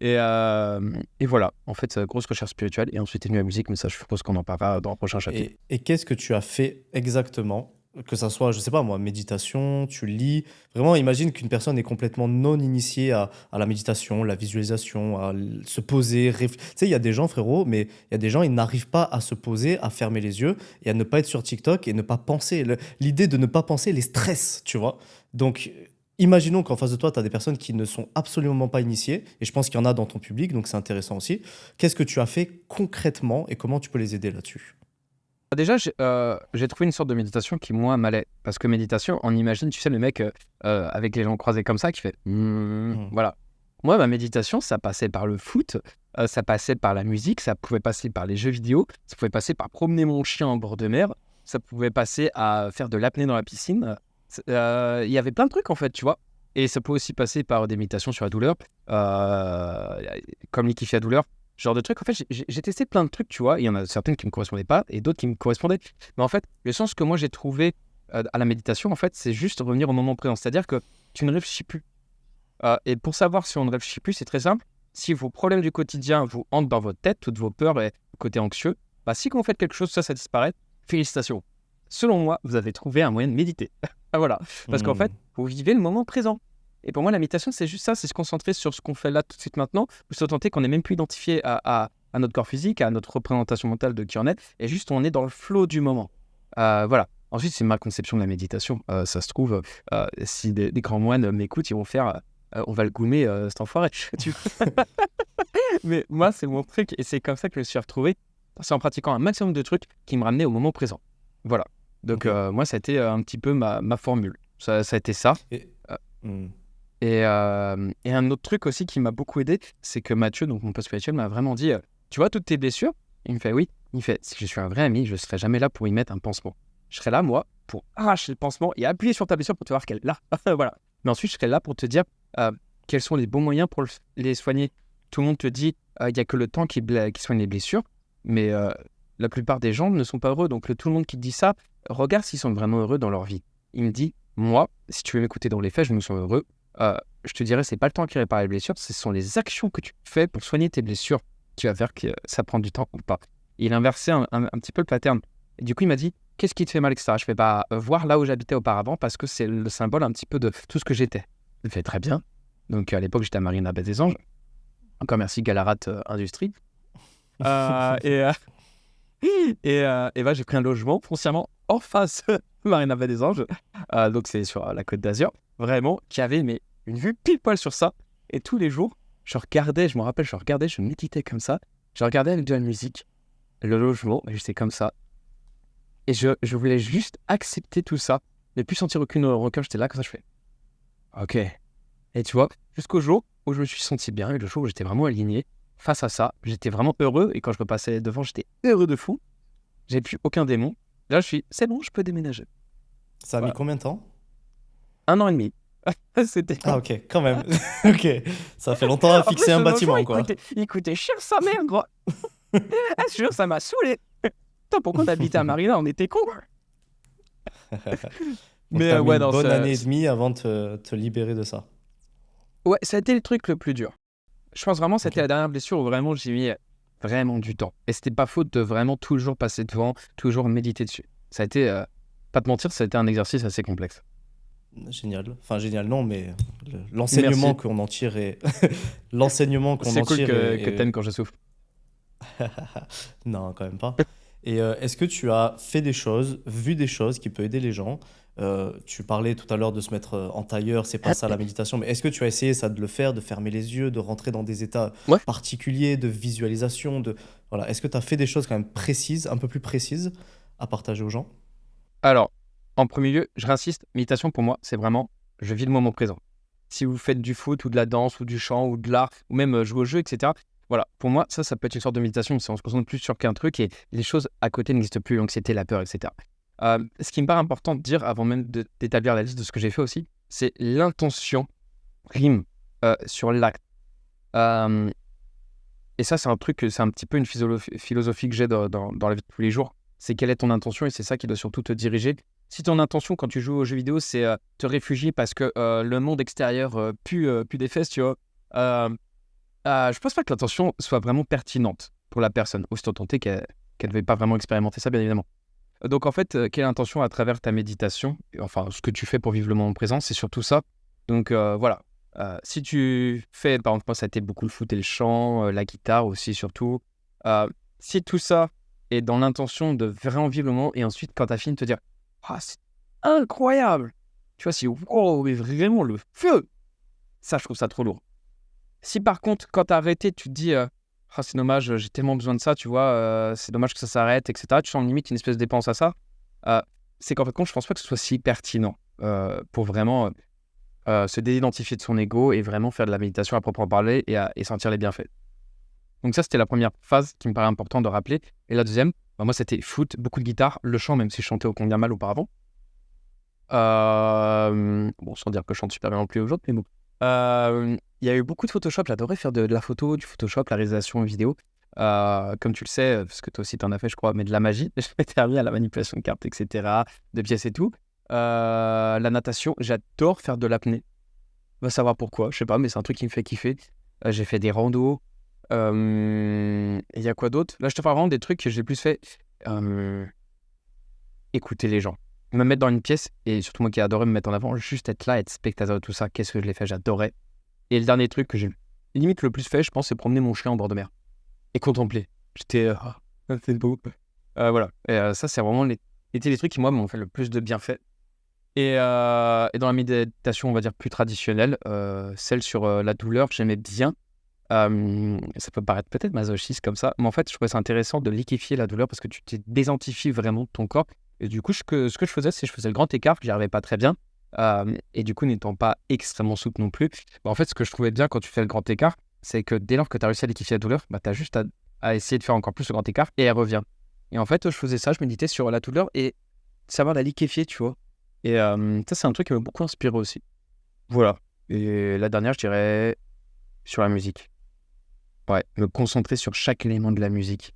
et voilà, en fait, grosse recherche spirituelle. Et ensuite est venue la musique, mais ça, je suppose qu'on en parlera dans le prochain chapitre. Et qu'est-ce que tu as fait exactement? Que ça soit, je sais pas moi, méditation, tu lis. Vraiment, imagine qu'une personne est complètement non initiée à la méditation, la visualisation, à se poser. Tu sais, il y a des gens, frérot, mais il y a des gens, ils n'arrivent pas à se poser, à fermer les yeux et à ne pas être sur TikTok et ne pas penser. L'idée de ne pas penser les stress, tu vois. Donc, imaginons qu'en face de toi, tu as des personnes qui ne sont absolument pas initiées, et je pense qu'il y en a dans ton public, donc c'est intéressant aussi. Qu'est-ce que tu as fait concrètement et comment tu peux les aider là-dessus? Déjà, j'ai trouvé une sorte de méditation qui, moi, m'allait. Parce que méditation, on imagine, tu sais, le mec avec les jambes croisées comme ça qui fait voilà. Moi, ma méditation, ça passait par le foot, ça passait par la musique, ça pouvait passer par les jeux vidéo, ça pouvait passer par promener mon chien en bord de mer, ça pouvait passer à faire de l'apnée dans la piscine. Il y avait plein de trucs, en fait, tu vois. Et ça peut aussi passer par des méditations sur la douleur, comme l'équipe la douleur. Genre de trucs, en fait, j'ai testé plein de trucs, tu vois. Il y en a certaines qui ne me correspondaient pas et d'autres qui me correspondaient. Mais en fait, le sens que moi j'ai trouvé à la méditation, en fait, c'est juste revenir au moment présent. C'est-à-dire que tu ne réfléchis plus. Et pour savoir si on ne réfléchit plus, c'est très simple. Si vos problèmes du quotidien vous hantent dans votre tête, toutes vos peurs et côté anxieux, bah, si quand vous faites quelque chose, ça disparaît, félicitations. Selon moi, vous avez trouvé un moyen de méditer. Voilà. Parce qu'en fait, vous vivez le moment présent. Et pour moi, la méditation, c'est juste ça, c'est se concentrer sur ce qu'on fait là tout de suite maintenant, ou se tenter qu'on n'est même plus identifié à notre corps physique, à notre représentation mentale de qui on est, et juste on est dans le flow du moment. Voilà. Ensuite, c'est ma conception de la méditation. Ça se trouve, si des grands moines m'écoutent, ils vont faire on va le goumer, cet enfoiré. Mais moi, c'est mon truc, et c'est comme ça que je me suis retrouvé. C'est en pratiquant un maximum de trucs qui me ramenaient au moment présent. Voilà. Donc, moi, ça a été un petit peu ma formule. Ça a été ça. Et un autre truc aussi qui m'a beaucoup aidé, c'est que Mathieu, donc mon pote spirituel, m'a vraiment dit tu vois toutes tes blessures? Il me fait oui. Il me fait si je suis un vrai ami, je ne serai jamais là pour y mettre un pansement. Je serai là, moi, pour arracher le pansement et appuyer sur ta blessure pour te voir qu'elle est là. Voilà. Mais ensuite, je serai là pour te dire quels sont les bons moyens pour les soigner. Tout le monde te dit il n'y a que le temps qui soigne les blessures, mais la plupart des gens ne sont pas heureux. Donc, tout le monde qui te dit ça, regarde s'ils sont vraiment heureux dans leur vie. Il me dit moi, si tu veux m'écouter dans les faits, je me sens heureux. Je te dirais, c'est pas le temps qui répare les blessures, ce sont les actions que tu fais pour soigner tes blessures qui va faire que ça prend du temps ou pas. Et il a inversé un petit peu le pattern. Et du coup, il m'a dit, qu'est-ce qui te fait mal, etc. Je fais voir là où j'habitais auparavant parce que c'est le symbole un petit peu de tout ce que j'étais. Il fait très bien. Donc à l'époque, j'étais à Marina Baie des Anges. Encore merci Galarat Industrie. Et j'ai pris un logement foncièrement en face Marina Baie des Anges. Donc c'est sur la Côte d'Azur. Vraiment, qui avait une vue pile poil sur ça. Et tous les jours, je regardais, je méditais comme ça. Je regardais avec de la musique, le logement, et j'étais comme ça. Et je voulais juste accepter tout ça, ne plus sentir aucune rancœur. J'étais là, comme ça, je fais ok. Et tu vois, jusqu'au jour où je me suis senti bien, et le jour où j'étais vraiment aligné face à ça, j'étais vraiment heureux. Et quand je repassais devant, j'étais heureux de fou. J'ai plus aucun démon. Là, je suis, c'est bon, je peux déménager. Ça a mis Voilà. combien de temps? 1 an et demi. C'était Ah, ok, quand même. Ok, ça fait longtemps à En fixer plus, un le logement, bâtiment, quoi. il coûtait cher sa mère, gros. Ah, je te jure, ça m'a saoulé. Putain, pourquoi on habitait à Marina? On était cons. Donc, Mais t'as mis ouais, une non, bonne année et demie avant de te libérer de ça. ouais, ça a été le truc le plus dur. Je pense vraiment que Ok. c'était la dernière blessure où vraiment j'ai mis vraiment du temps. Et c'était pas faute de vraiment toujours passer devant, toujours méditer dessus. Ça a été, pas te mentir, ça a été un exercice assez complexe. Génial. Enfin, génial, non, mais l'enseignement Merci. qu'on en tire est. L'enseignement qu'on C'est en cool tire que t'aimes quand je souffre. Non, quand même pas. Et est-ce que tu as fait des choses, vu des choses qui peuvent aider les gens? Tu parlais tout à l'heure de se mettre en tailleur, c'est pas ça la méditation, mais est-ce que tu as essayé ça de le faire, de fermer les yeux, de rentrer dans des états Ouais. particuliers, de visualisation, de... Voilà. Est-ce que tu as fait des choses quand même précises, un peu plus précises, à partager aux gens? Alors, en premier lieu, je réinsiste, méditation pour moi, c'est vraiment, je vis le moment présent. Si vous faites du foot ou de la danse ou du chant ou de l'art ou même jouer au jeu, etc. Voilà, pour moi, ça peut être une sorte de méditation. C'est on se concentre plus sur qu'un truc et les choses à côté n'existent plus, l'anxiété, la peur, etc. Ce qui me paraît important de dire avant même d'établir la liste de ce que j'ai fait aussi, c'est l'intention prime sur l'acte. Euh, et ça, c'est un truc, c'est un petit peu une philosophie que j'ai dans la vie de tous les jours. C'est quelle est ton intention et c'est ça qui doit surtout te diriger. Si ton intention quand tu joues aux jeux vidéo, c'est te réfugier parce que le monde extérieur pue des fesses, tu vois, je pense pas que l'intention soit vraiment pertinente pour la personne, aussi tenté qu'elle ne veuille pas vraiment expérimenter ça, bien évidemment. Donc en fait, quelle intention à travers ta méditation, enfin ce que tu fais pour vivre le moment présent, c'est surtout ça. Donc voilà. Si tu fais, par exemple, moi ça a été beaucoup le foot et le chant, la guitare aussi surtout. Euh, Si tout ça est dans l'intention de vraiment vivre le moment et ensuite quand tu as fini de te dire ah c'est incroyable, tu vois, si wow, mais vraiment le feu, ça je trouve ça trop lourd. Si par contre quand tu as arrêté tu te dis ah c'est dommage, j'ai tellement besoin de ça, tu vois, c'est dommage que ça s'arrête, etc. Tu sens limite une espèce de dépense à ça. euh, c'est qu'en fait, je pense pas que ce soit si pertinent pour vraiment se déidentifier de son ego et vraiment faire de la méditation à proprement parler et sentir les bienfaits. Donc ça, c'était la première phase qui me paraît importante de rappeler. Et la deuxième, moi, c'était foot, beaucoup de guitare, le chant, même si je chantais au combien mal auparavant. Bon, sans dire que je chante super bien non plus aux autres, mais bon. Il y a eu beaucoup de Photoshop, j'adorais faire de la photo, du Photoshop, la réalisation vidéo. Comme tu le sais, parce que toi aussi t'en as fait, je crois, mais de la magie. Je m'étais remis à la manipulation de cartes, etc., de pièces et tout. La natation, j'adore faire de l'apnée. Va savoir pourquoi, je sais pas, mais c'est un truc qui me fait kiffer. J'ai fait des randos. Il y a quoi d'autre? Là, je te parle vraiment des trucs que j'ai plus fait. Écouter les gens. Me mettre dans une pièce, et surtout moi qui adorais me mettre en avant, juste être là, être spectateur de tout ça. Qu'est-ce que je l'ai fait? J'adorais. Et le dernier truc que j'ai limite le plus fait, je pense, c'est promener mon chien en bord de mer. Et contempler. J'étais... c'est beau. Voilà. Et ça, c'est vraiment étaient les trucs qui, moi, m'ont fait le plus de bienfaits. Et dans la méditation, on va dire plus traditionnelle, celle sur la douleur, j'aimais bien. Ça peut paraître peut-être masochiste comme ça, mais en fait, je trouvais ça intéressant de liquéfier la douleur parce que tu te désidentifies vraiment de ton corps. Et du coup, ce que je faisais, c'est que je faisais le grand écart, que j'y arrivais pas très bien. Et du coup, n'étant pas extrêmement souple non plus, en fait, ce que je trouvais bien quand tu fais le grand écart, c'est que dès lors que tu as réussi à liquéfier la douleur, tu as juste à essayer de faire encore plus le grand écart et elle revient. Et en fait, je faisais ça, je méditais sur la douleur et savoir la liquéfier, tu vois. Et ça, c'est un truc qui m'a beaucoup inspiré aussi. Voilà. Et la dernière, je dirais sur la musique. Ouais, me concentrer sur chaque élément de la musique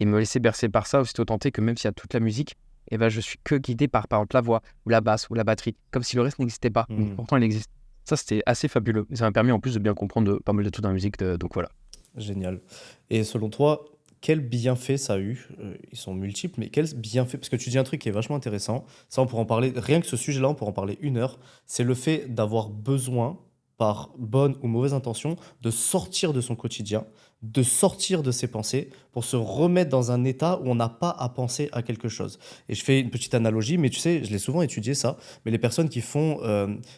et me laisser bercer par ça, aussitôt tenté que même s'il y a toute la musique, eh ben, je suis que guidé par exemple la voix ou la basse ou la batterie, comme si le reste n'existait pas. Mais pourtant, il existe. Ça, c'était assez fabuleux. Et ça m'a permis en plus de bien comprendre pas mal de trucs dans la musique. Donc voilà. Génial. Et selon toi, quels bienfaits ça a eu? Ils sont multiples, mais quels bienfaits? Parce que tu dis un truc qui est vachement intéressant. Ça, on pourra en parler. Rien que ce sujet-là, on pourra en parler 1 heure. C'est le fait d'avoir besoin, par bonne ou mauvaise intention, de sortir de son quotidien, de sortir de ses pensées pour se remettre dans un état où on n'a pas à penser à quelque chose. Et je fais une petite analogie, mais tu sais, je l'ai souvent étudié ça, mais les personnes qui font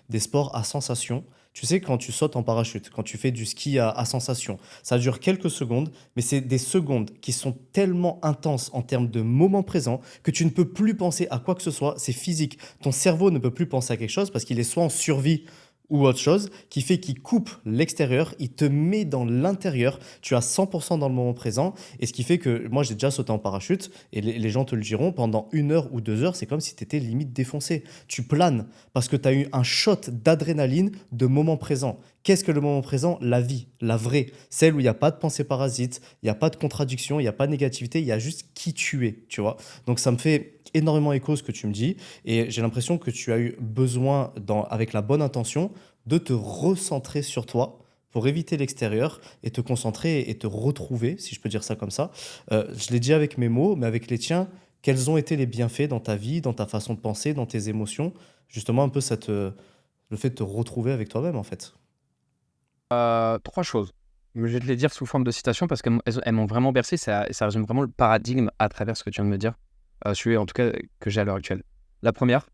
des sports à sensation, tu sais, quand tu sautes en parachute, quand tu fais du ski à sensation, ça dure quelques secondes, mais c'est des secondes qui sont tellement intenses en termes de moment présent que tu ne peux plus penser à quoi que ce soit. C'est physique. Ton cerveau ne peut plus penser à quelque chose parce qu'il est soit en survie ou autre chose qui fait qu'il coupe l'extérieur, il te met dans l'intérieur, tu as 100% dans le moment présent, et ce qui fait que moi j'ai déjà sauté en parachute, et les gens te le diront, pendant 1 heure ou 2 heures, c'est comme si tu étais limite défoncé. Tu planes, parce que tu as eu un shot d'adrénaline de moment présent. Qu'est-ce que le moment présent? La vie, la vraie, celle où il n'y a pas de pensée parasite, il n'y a pas de contradiction, il n'y a pas de négativité, il y a juste qui tu es, tu vois. Donc ça me fait énormément écho ce que tu me dis, et j'ai l'impression que tu as eu besoin, avec la bonne intention, de te recentrer sur toi pour éviter l'extérieur et te concentrer et te retrouver, si je peux dire ça comme ça. Je l'ai dit avec mes mots, mais avec les tiens, quels ont été les bienfaits dans ta vie, dans ta façon de penser, dans tes émotions, justement un peu le fait de te retrouver avec toi-même en fait. Trois choses. Je vais te les dire sous forme de citation parce qu'elles m'ont vraiment bercé. Ça résume vraiment le paradigme à travers ce que tu viens de me dire, celui en tout cas que j'ai à l'heure actuelle. La première,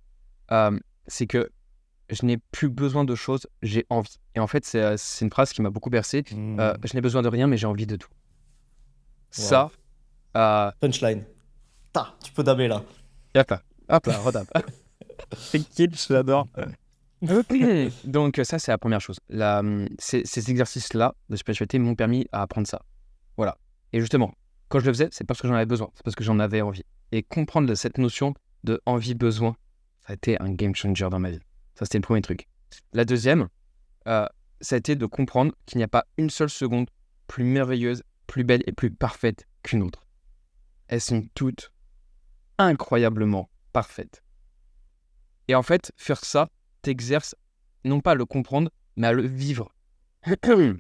c'est que je n'ai plus besoin de choses, j'ai envie. Et en fait, c'est une phrase qui m'a beaucoup bercé. Je n'ai besoin de rien, mais j'ai envie de tout. Wow. Ça, Punchline. Tu peux daber là. hop là, redab. C'est kitsch, j'adore. Donc ça, c'est la première chose. Ces exercices-là de spiritualité m'ont permis à apprendre ça. Voilà. Et justement, quand je le faisais, c'est parce que j'en avais besoin, c'est parce que j'en avais envie. Et comprendre cette notion de envie-besoin, ça a été un game changer dans ma vie. Ça, c'était le premier truc. La deuxième, ça a été de comprendre qu'il n'y a pas une seule seconde plus merveilleuse, plus belle et plus parfaite qu'une autre. Elles sont toutes incroyablement parfaites. Et en fait, faire ça t'exerce non pas à le comprendre, mais à le vivre. Comme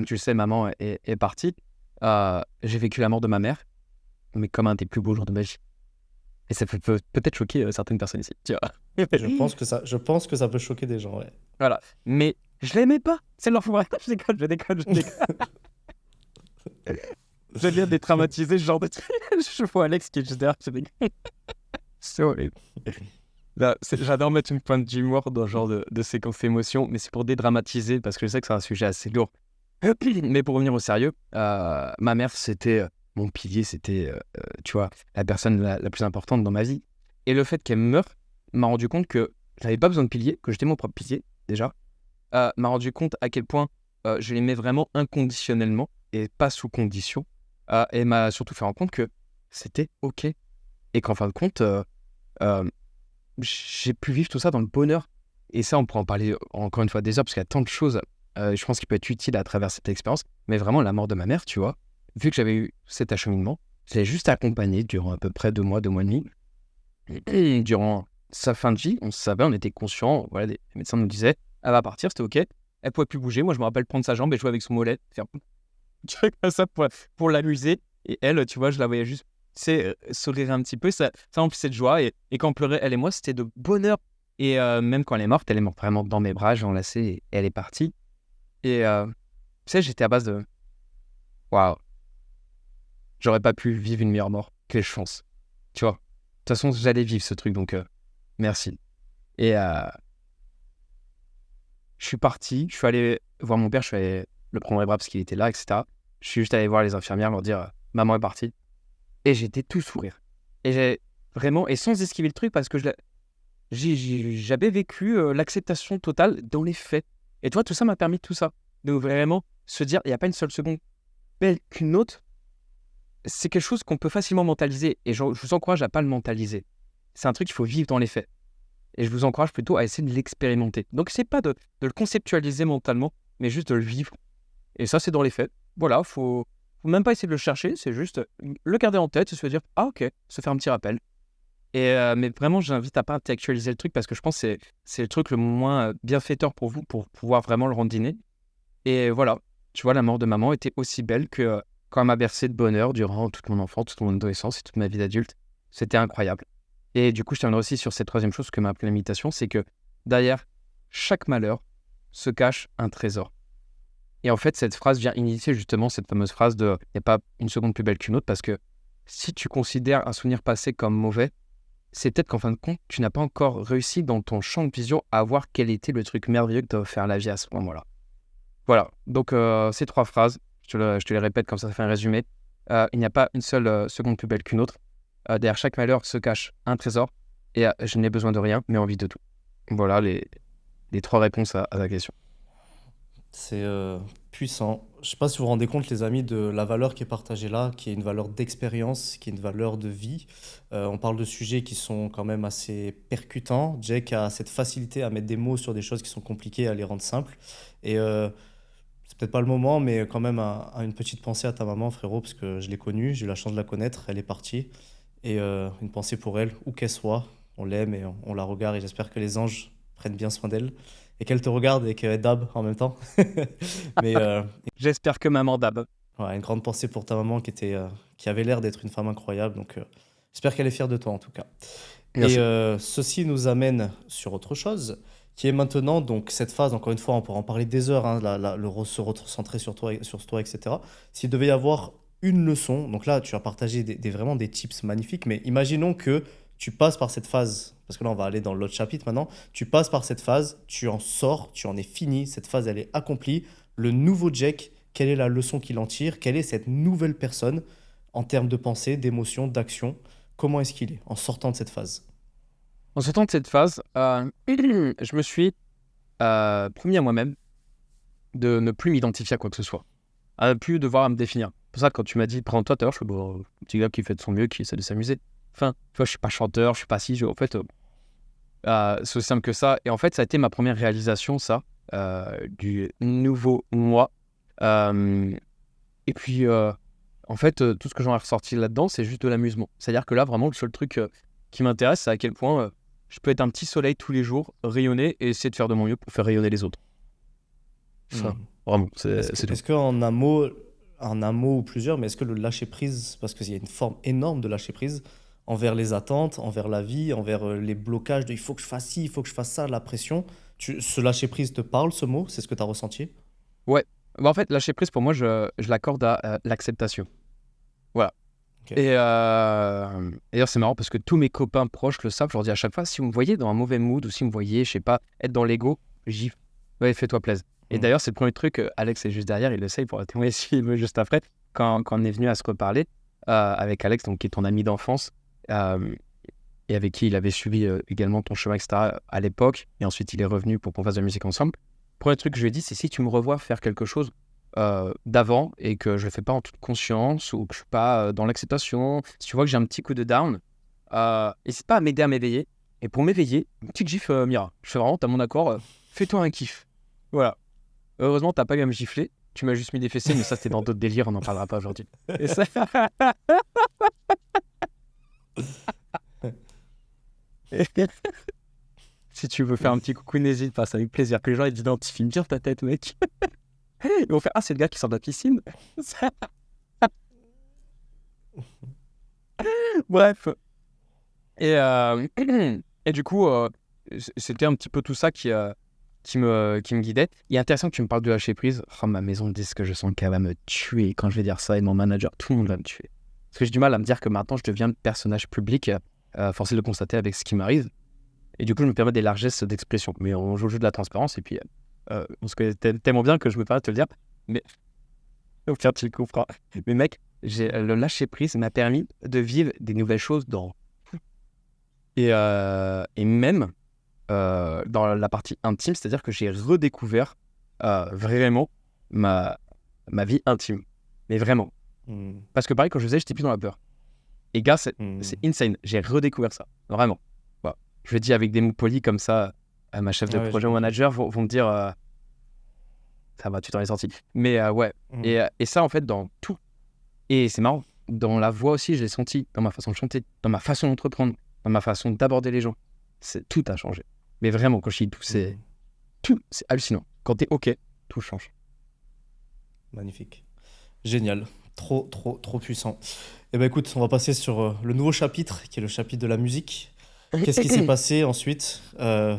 tu le sais, maman est partie. J'ai vécu la mort de ma mère, mais comme un des plus beaux jours de ma vie. Et ça peut peut-être choquer certaines personnes ici. Tu vois. Je pense que ça peut choquer des gens, ouais. Voilà. Mais je l'aimais pas. C'est leur faute. Je déconne. Je viens d'être traumatisé, ce genre de truc. Je vois Alex qui est juste derrière. Je déconne. C'est horrible. Là, j'adore mettre une pointe d'humour dans ce genre de séquence émotion, mais c'est pour dédramatiser, parce que je sais que c'est un sujet assez lourd. Mais pour revenir au sérieux, ma mère, c'était mon pilier, c'était, tu vois, la personne la plus importante dans ma vie. Et le fait qu'elle meure m'a rendu compte que j'avais pas besoin de pilier, que j'étais mon propre pilier, déjà. M'a rendu compte à quel point je l'aimais vraiment inconditionnellement, et pas sous condition. Et m'a surtout fait rendre compte que c'était OK. Et qu'en fin de compte, j'ai pu vivre tout ça dans le bonheur. Et ça, on pourrait en parler encore une fois des heures, parce qu'il y a tant de choses, je pense, qui peut être utile à travers cette expérience. Mais vraiment, la mort de ma mère, tu vois, vu que j'avais eu cet acheminement, je l'ai juste accompagnée durant à peu près 2 mois et demi. Et durant sa fin de vie, on savait, on était conscients, voilà, les médecins nous disaient, elle va partir, c'était OK. Elle pouvait plus bouger. Moi, je me rappelle prendre sa jambe et jouer avec son mollet, faire comme ça pour l'amuser. Et elle, tu vois, je la voyais juste sourire un petit peu, ça remplissait de joie. Et quand on pleurait, elle et moi, c'était de bonheur. Et même quand elle est morte vraiment dans mes bras, j'ai enlacé et elle est partie. Et tu sais, j'étais à base de waouh, j'aurais pas pu vivre une meilleure mort. Quelle chance, tu vois. De toute façon, j'allais vivre ce truc, donc merci. Et je suis parti, je suis allé voir mon père, je suis allé le prendre dans les bras parce qu'il était là, etc. Je suis juste allé voir les infirmières, leur dire maman est partie. Et j'étais tout sourire. Et j'ai vraiment, et sans esquiver le truc, parce que j'avais vécu l'acceptation totale dans les faits. Et toi, tout ça m'a permis de tout ça. De vraiment se dire, il n'y a pas une seule seconde belle qu'une autre. C'est quelque chose qu'on peut facilement mentaliser. Et je vous encourage à pas le mentaliser. C'est un truc qu'il faut vivre dans les faits. Et je vous encourage plutôt à essayer de l'expérimenter. Donc, c'est pas de le conceptualiser mentalement, mais juste de le vivre. Et ça, c'est dans les faits. Voilà, faut même pas essayer de le chercher, c'est juste le garder en tête et se dire « Ah ok », se faire un petit rappel. Et, mais vraiment, j'invite à pas intellectualiser le truc parce que je pense que c'est le truc le moins bienfaiteur pour vous pour pouvoir vraiment le randiner. Et voilà, tu vois, la mort de maman était aussi belle que quand elle m'a bercé de bonheur durant toute mon enfance, toute mon adolescence et toute ma vie d'adulte. C'était incroyable. Et du coup, je terminerai aussi sur cette troisième chose que m'a appris la méditation, c'est que derrière chaque malheur se cache un trésor. Et en fait, cette phrase vient initier justement cette fameuse phrase de « il n'y a pas une seconde plus belle qu'une autre » parce que si tu considères un souvenir passé comme mauvais, c'est peut-être qu'en fin de compte, tu n'as pas encore réussi dans ton champ de vision à voir quel était le truc merveilleux que t'a offert la vie à ce moment-là. Voilà, donc ces 3 phrases, je te les répète comme ça fait un résumé. Il n'y a pas une seule seconde plus belle qu'une autre. Derrière chaque malheur se cache un trésor et je n'ai besoin de rien, mais envie de tout. Voilà les les 3 réponses à ta question. C'est puissant. Je ne sais pas si vous vous rendez compte, les amis, de la valeur qui est partagée là, qui est une valeur d'expérience, qui est une valeur de vie. On parle de sujets qui sont quand même assez percutants. Jake a cette facilité à mettre des mots sur des choses qui sont compliquées, à les rendre simples. Et c'est peut-être pas le moment, mais quand même une petite pensée à ta maman, frérot, parce que je l'ai connue, j'ai eu la chance de la connaître, elle est partie. Et une pensée pour elle, où qu'elle soit. On l'aime et on la regarde et j'espère que les anges prennent bien soin d'elle et qu'elle te regarde et qu'elle dab en même temps. Mais J'espère que maman dab. ouais, une grande pensée pour ta maman qui avait l'air d'être une femme incroyable. Donc j'espère qu'elle est fière de toi en tout cas. Merci. Et ceci nous amène sur autre chose qui est maintenant donc cette phase, encore une fois, on pourra en parler des heures, hein, se recentrer sur toi, etc. S'il devait y avoir une leçon, donc là tu as partagé vraiment des tips magnifiques, mais imaginons que tu passes par cette phase, parce que là on va aller dans l'autre chapitre maintenant, tu passes par cette phase, tu en sors, tu en es fini, cette phase elle est accomplie, le nouveau Jack, quelle est la leçon qu'il en tire, quelle est cette nouvelle personne en termes de pensée, d'émotion, d'action, comment est-ce qu'il est en sortant de cette phase? En sortant de cette phase, je me suis promis à moi-même de ne plus m'identifier à quoi que ce soit, à ne plus devoir me définir. C'est pour ça, quand tu m'as dit présente-toi tout à l'heure, je suis bon, petit gars qui fait de son mieux, qui essaie de s'amuser. Enfin, tu vois, je suis pas chanteur, je suis pas si. En fait, c'est aussi simple que ça. Et en fait, ça a été ma première réalisation, ça, du nouveau moi. Euh, et puis, en fait, tout ce que j'en ai ressorti là-dedans, c'est juste de l'amusement. C'est-à-dire que là, vraiment, le seul truc qui m'intéresse, c'est à quel point je peux être un petit soleil tous les jours, rayonner et essayer de faire de mon mieux pour faire rayonner les autres. Ça, vraiment, c'est tout. Est-ce qu'en un mot ou plusieurs, mais est-ce que le lâcher prise, parce qu'il y a une forme énorme de lâcher prise envers les attentes, envers la vie, envers les blocages de il faut que je fasse ci, il faut que je fasse ça, la pression, ce lâcher prise te parle, ce mot? C'est ce que tu as ressenti? Ouais. Bah, en fait, lâcher prise, pour moi, je l'accorde à l'acceptation. Voilà. Ok. Et d'ailleurs, c'est marrant parce que tous mes copains proches le savent. Je leur dis à chaque fois, si vous me voyez dans un mauvais mood ou si vous me voyez, je sais pas, être dans l'ego, j'y ouais, fais-toi plaisir. Et Mm. d'ailleurs, c'est le premier truc, Alex est juste derrière, il le sait, il pourra témoigner s'il veut juste après. Quand on est venu à se reparler avec Alex, donc, qui est ton ami d'enfance, euh, et avec qui il avait suivi également ton chemin, etc. à l'époque, et ensuite il est revenu pour qu'on fasse de la musique ensemble. Le premier truc que je lui ai dit, c'est si tu me revois faire quelque chose d'avant et que je le fais pas en toute conscience ou que je suis pas dans l'acceptation, si tu vois que j'ai un petit coup de down, n'hésite pas à m'aider à m'éveiller. Et pour m'éveiller, une petite gifle Mira. Je fais vraiment, t'as mon accord, fais-toi un kiff. Voilà. Heureusement, t'as pas eu à me gifler. Tu m'as juste mis des fessées, mais ça, c'était dans d'autres délires, on n'en parlera pas aujourd'hui. Et ça... Si tu veux faire un petit coucou, n'hésite pas, ça avec plaisir. Que les gens ils identifient bien ta tête, mec. Ils vont faire ah, c'est le gars qui sort de la piscine. Bref. Et, et du coup, c'était un petit peu tout ça qui me guidait. Il est intéressant que tu me parles de lâcher prise. Oh, ma maison de disque, je sens qu'elle va me tuer quand je vais dire ça et mon manager, tout le monde va me tuer. Parce que j'ai du mal à me dire que maintenant je deviens personnage public, forcé de le constater avec ce qui m'arrive. Et du coup, je me permets des largesses d'expression. Mais on joue le jeu de la transparence et puis parce que tellement bien que je me permets de te le dire. Mais au pire, tu le comprends. Mais mec, le lâcher prise m'a permis de vivre des nouvelles choses dans et même dans la partie intime, c'est-à-dire que j'ai redécouvert vraiment ma vie intime. Mais vraiment. Mm. Parce que pareil, quand je faisais, j'étais plus dans la peur. Et gars, c'est Mm. insane. J'ai redécouvert ça. Vraiment. Voilà. Je le dis avec des mots polis comme ça. Ma chef de Ah ouais, j'ai projet ou compris. manager vont me dire ça va, tu t'en es sorti. Mais ouais. Mm. Et ça, en fait, dans tout. Et c'est marrant. Dans la voix aussi, je l'ai senti. Dans ma façon de chanter, dans ma façon d'entreprendre, dans ma façon d'aborder les gens. Tout a changé. Mais vraiment, quand je dis tout, c'est hallucinant. Quand t'es OK, tout change. Magnifique. Génial. Trop, trop, trop puissant. Eh ben écoute, on va passer sur le nouveau chapitre, qui est le chapitre de la musique. Qu'est-ce qui s'est passé ensuite?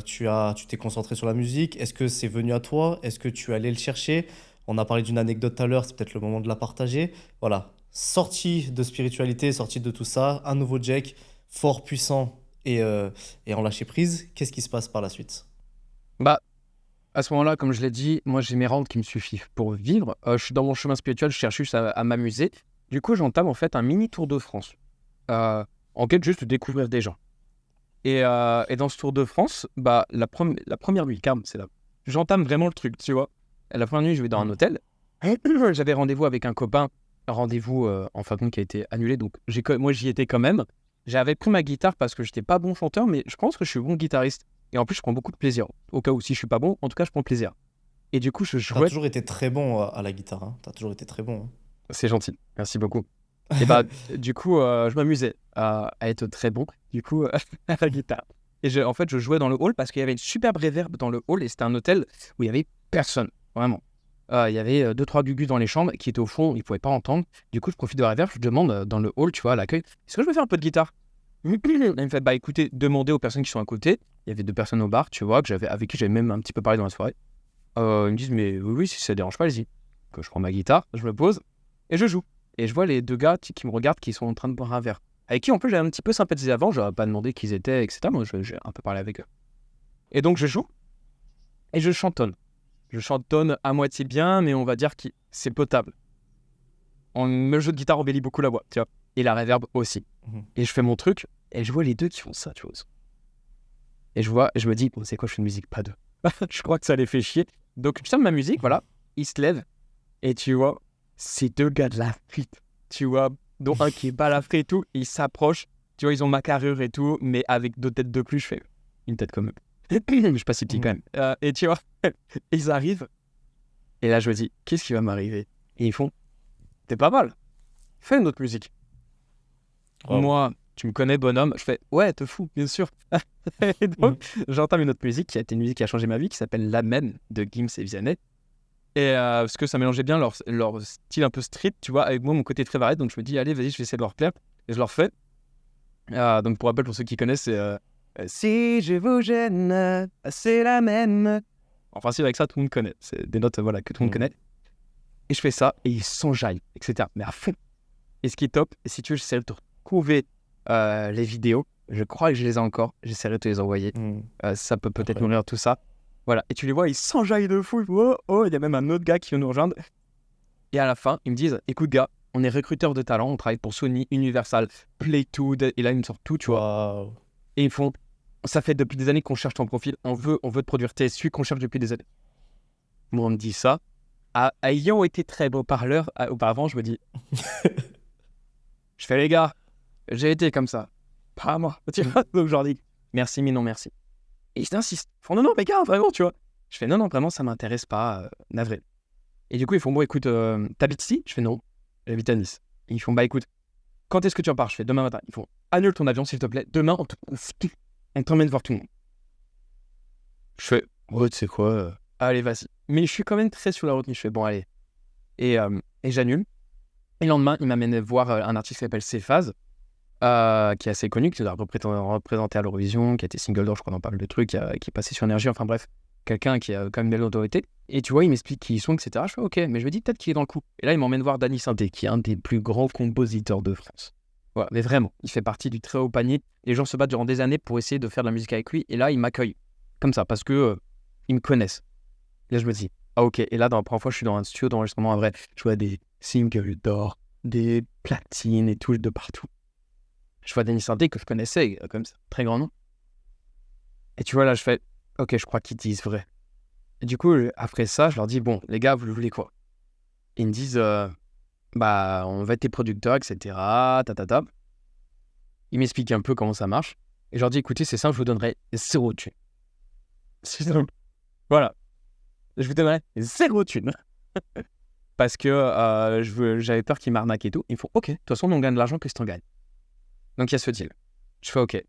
Tu t'es concentré sur la musique. Est-ce que c'est venu à toi? Est-ce que tu es allé le chercher? On a parlé d'une anecdote tout à l'heure, c'est peut-être le moment de la partager. Voilà. Sorti de spiritualité, sorti de tout ça, un nouveau Jack, fort, puissant et en lâcher prise. Qu'est-ce qui se passe par la suite? Bah, à ce moment-là, comme je l'ai dit, moi j'ai mes rentes qui me suffisent pour vivre. Je suis dans mon chemin spirituel, je cherche juste à m'amuser. Du coup, j'entame en fait un mini tour de France, en quête juste de découvrir des gens. Et dans ce Tour de France, bah, la première nuit, calme, c'est là. J'entame vraiment le truc, tu vois. La première nuit, je vais dans un hôtel. J'avais rendez-vous avec un copain, rendez-vous en fin de compte qui a été annulé, donc moi j'y étais quand même. J'avais pris ma guitare parce que j'étais pas bon chanteur, mais je pense que je suis bon guitariste. Et en plus, je prends beaucoup de plaisir. Au cas où si je suis pas bon, en tout cas, je prends plaisir. Et du coup, je T'as jouais. toujours été très bon à la guitare, hein. T'as toujours été très bon, C'est gentil, merci beaucoup. Et bah, du coup, je m'amusais à être très bon, du coup, à la guitare. Et en fait, je jouais dans le hall parce qu'il y avait une superbe réverb dans le hall et c'était un hôtel où il y avait personne, vraiment. Il y avait 2-3 gugus dans les chambres qui étaient au fond, ils ne pouvaient pas entendre. Du coup, je profite de la réverb, je demande dans le hall, tu vois, à l'accueil, est-ce que je peux faire un peu de guitare? Il me fait, bah écoutez, demandez aux personnes qui sont à côté. Il y avait 2 personnes au bar, tu vois, avec qui j'avais même un petit peu parlé dans la soirée. Ils me disent, mais oui, si ça ne dérange pas, allez-y. Que je prends ma guitare, je me pose et je joue. Et je vois les 2 gars qui me regardent, qui sont en train de boire un verre. Avec qui, en plus, j'avais un petit peu sympathisé avant. Je leur ai pas demandé qui ils étaient, etc. Moi, j'ai un peu parlé avec eux. Et donc, je joue et je chantonne. Je chantonne à moitié bien, mais on va dire que c'est potable. Le jeu de guitare embellit beaucoup la voix, tu vois. Et la reverb aussi. Mhm. Et je fais mon truc et je vois les 2 qui font ça, tu vois. Et je me dis, bon, c'est quoi, je fais une musique, pas d'eux. Je crois que ça les fait chier. Donc, je ferme ma musique, voilà. Ils se lèvent et tu vois, ces 2 gars de la frite, tu vois, dont un qui est balafré et tout, ils s'approchent, tu vois, ils ont ma carrure et tout, mais avec 2 têtes de plus, je fais une tête comme eux. Je suis pas si petit quand même. Et tu vois, ils arrivent, et là je me dis, qu'est-ce qui va m'arriver? Et ils font, t'es pas mal, fais une autre musique. Wow. Moi, tu me connais, bonhomme, je fais, ouais, te fous, bien sûr. Et donc, j'entame une autre musique qui a été une musique qui a changé ma vie, qui s'appelle La Même de Gims et Vianney. Et parce que ça mélangeait bien leur style un peu street, tu vois, avec moi, mon côté très varié. Donc je me dis, allez, vas-y, je vais essayer de leur plaire. Et je leur fais. Donc pour rappel, pour ceux qui connaissent, c'est si je vous gêne, c'est la même. Enfin, si avec ça, tout le monde connaît. C'est des notes voilà, que tout le monde connaît. Et je fais ça, et ils s'enjaillent, etc. Mais à fond. Et ce qui est top, si tu veux, j'essaierai de te retrouver les vidéos. Je crois que je les ai encore. J'essaierai de te les envoyer. Ça peut peut-être nourrir tout ça. Voilà, et tu les vois, ils s'enjaillent de fou. Oh, il y a même un autre gars qui vient nous rejoindre. Et à la fin, ils me disent, écoute gars, on est recruteur de talent, on travaille pour Sony, Universal, Playtoo, et là ils me sortent tout, tu vois. Wow. Et ils font, ça fait depuis des années qu'on cherche ton profil, on veut te produire, t'es celui qu'on cherche depuis des années. Moi on me dit ça, ayant été très beau parleur auparavant, je me dis, je fais les gars, j'ai été comme ça, pas moi. Tu vois, donc je leur dis, merci mais non merci. Et ils insistent. Ils font non, mais gars, vraiment, tu vois. Je fais non, vraiment, ça m'intéresse pas, navré. Et du coup, ils font bon, écoute, t'habites ici? Je fais non, j'habite à Nice. Et ils font bah écoute, quand est-ce que tu en pars? Je fais demain matin. Ils font annule ton avion, s'il te plaît. Demain, on t'emmène voir tout le monde. Je fais ouais, tu sais quoi, allez, vas-y. Mais je suis quand même très sur la retenue. Je fais bon, allez. Et j'annule. Et le lendemain, ils m'amènent voir un artiste qui s'appelle Cephas. Qui est assez connu, qui nous a représenté à l'Eurovision, qui a été single d'or, je crois, dans pas mal de trucs, qui est passé sur Énergie, enfin bref, quelqu'un qui a quand même une belle autorité. Et tu vois, il m'explique qui ils sont, etc. Je fais ok, mais je me dis peut-être qu'il est dans le coup. Et là, il m'emmène voir Danny Sainté, qui est un des plus grands compositeurs de France. Voilà, mais vraiment, il fait partie du très haut panier. Les gens se battent durant des années pour essayer de faire de la musique avec lui, et là, il m'accueille comme ça, parce que ils me connaissent. Et là, je me dis, ah ok, et là, dans la première fois, je suis dans un studio d'enregistrement, en vrai, je vois des singles d'or, des platines et tout de partout. Je vois Danny Sainté que je connaissais, comme ça, très grand nom. Et tu vois, là, je fais, ok, je crois qu'ils disent vrai. Et du coup, après ça, je leur dis, bon, les gars, vous voulez quoi? Ils me disent, bah, on va être tes producteurs, etc. Ils m'expliquent un peu comment ça marche. Et je leur dis, écoutez, c'est simple, je vous donnerai 0 thune. C'est simple. Voilà. Je vous donnerai 0 thune. Parce que j'avais peur qu'ils m'arnaquent et tout. Ils me font, ok, de toute façon, on gagne de l'argent, qu'est-ce que t'en gagnes? Donc il y a ce deal. Je fais ok.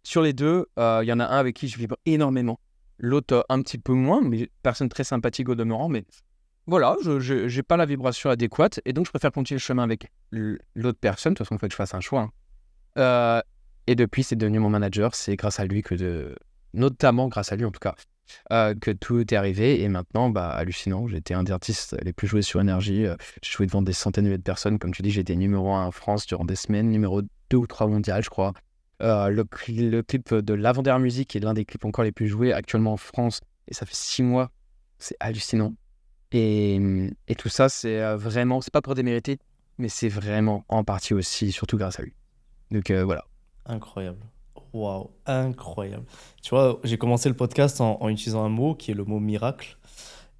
Sur les 2, il y en a un avec qui je vibre énormément. L'autre un petit peu moins, mais personne très sympathique au demeurant. Mais voilà, je n'ai pas la vibration adéquate. Et donc je préfère continuer le chemin avec l'autre personne. De toute façon, il faut que je fasse un choix. Et depuis, c'est devenu mon manager. C'est grâce à lui notamment grâce à lui en tout cas, que tout est arrivé. Et maintenant, bah, hallucinant. J'étais un des artistes les plus joués sur Énergie. J'ai joué devant des centaines de milliers de personnes. Comme tu dis, j'étais numéro 1 en France durant des semaines, numéro 2 ou 3 mondial, je crois. Le clip de l'avant-dernière musique est l'un des clips encore les plus joués actuellement en France. Et ça fait 6 mois. C'est hallucinant. Et tout ça, c'est vraiment, c'est pas pour démériter, mais c'est vraiment en partie aussi, surtout grâce à lui. Donc voilà. Incroyable. Waouh, incroyable. Tu vois, j'ai commencé le podcast en utilisant un mot qui est le mot miracle.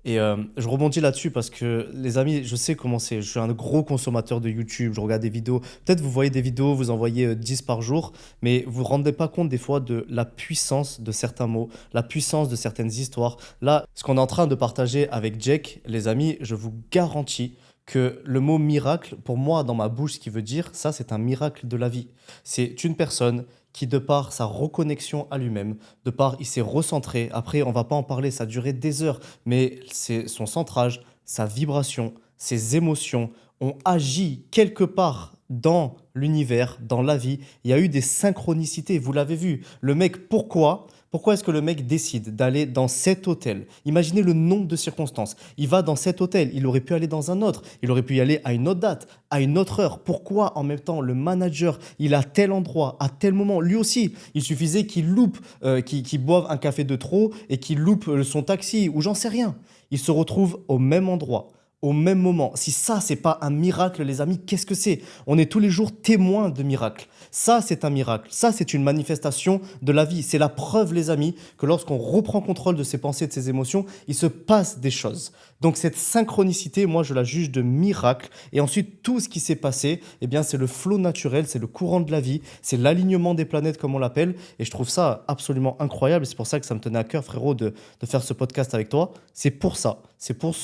Et je rebondis là-dessus parce que, les amis, je sais comment c'est. Je suis un gros consommateur de YouTube, je regarde des vidéos. Peut-être vous voyez des vidéos, vous en voyez 10 par jour, mais vous ne vous rendez pas compte des fois de la puissance de certains mots, la puissance de certaines histoires. Là, ce qu'on est en train de partager avec Jake, les amis, je vous garantis que le mot miracle, pour moi, dans ma bouche, ce qui veut dire, ça, c'est un miracle de la vie. C'est une personne qui, de par sa reconnexion à lui-même, de par il s'est recentré, après, on va pas en parler, ça a duré des heures, mais c'est son centrage, sa vibration, ses émotions ont agi quelque part dans l'univers, dans la vie. Il y a eu des synchronicités, vous l'avez vu. Le mec, pourquoi est-ce que le mec décide d'aller dans cet hôtel? Imaginez le nombre de circonstances. Il va dans cet hôtel, il aurait pu aller dans un autre, il aurait pu y aller à une autre date, à une autre heure. Pourquoi en même temps le manager, il a tel endroit, à tel moment? Lui aussi, il suffisait qu'il loupe, qu'il boive un café de trop et qu'il loupe son taxi ou j'en sais rien. Il se retrouve au même endroit, au même moment. Si ça, c'est pas un miracle, les amis, qu'est-ce que c'est? On est tous les jours témoins de miracles. Ça, c'est un miracle. Ça, c'est une manifestation de la vie. C'est la preuve, les amis, que lorsqu'on reprend contrôle de ses pensées, de ses émotions, il se passe des choses. Donc cette synchronicité, moi, je la juge de miracle. Et ensuite, tout ce qui s'est passé, eh bien, c'est le flot naturel, c'est le courant de la vie, c'est l'alignement des planètes, comme on l'appelle. Et je trouve ça absolument incroyable. C'est pour ça que ça me tenait à cœur, frérot, de faire ce podcast avec toi. C'est pour ça. C'est pour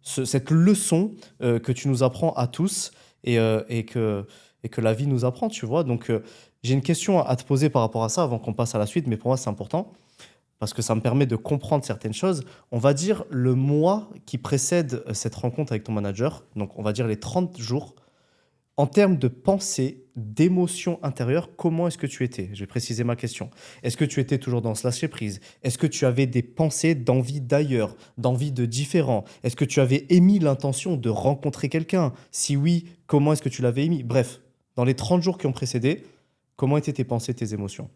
cette leçon que tu nous apprends à tous et que la vie nous apprend, tu vois. Donc, j'ai une question à te poser par rapport à ça avant qu'on passe à la suite, mais pour moi, c'est important parce que ça me permet de comprendre certaines choses. On va dire le mois qui précède cette rencontre avec ton manager, donc on va dire les 30 jours. En termes de pensée, d'émotion intérieure, comment est-ce que tu étais? Je vais préciser ma question. Est-ce que tu étais toujours dans ce lâcher prise? Est-ce que tu avais des pensées d'envie d'ailleurs, d'envie de différent? Est-ce que tu avais émis l'intention de rencontrer quelqu'un? Si oui, comment est-ce que tu l'avais émis? Bref, dans les 30 jours qui ont précédé, comment étaient tes pensées, tes émotions?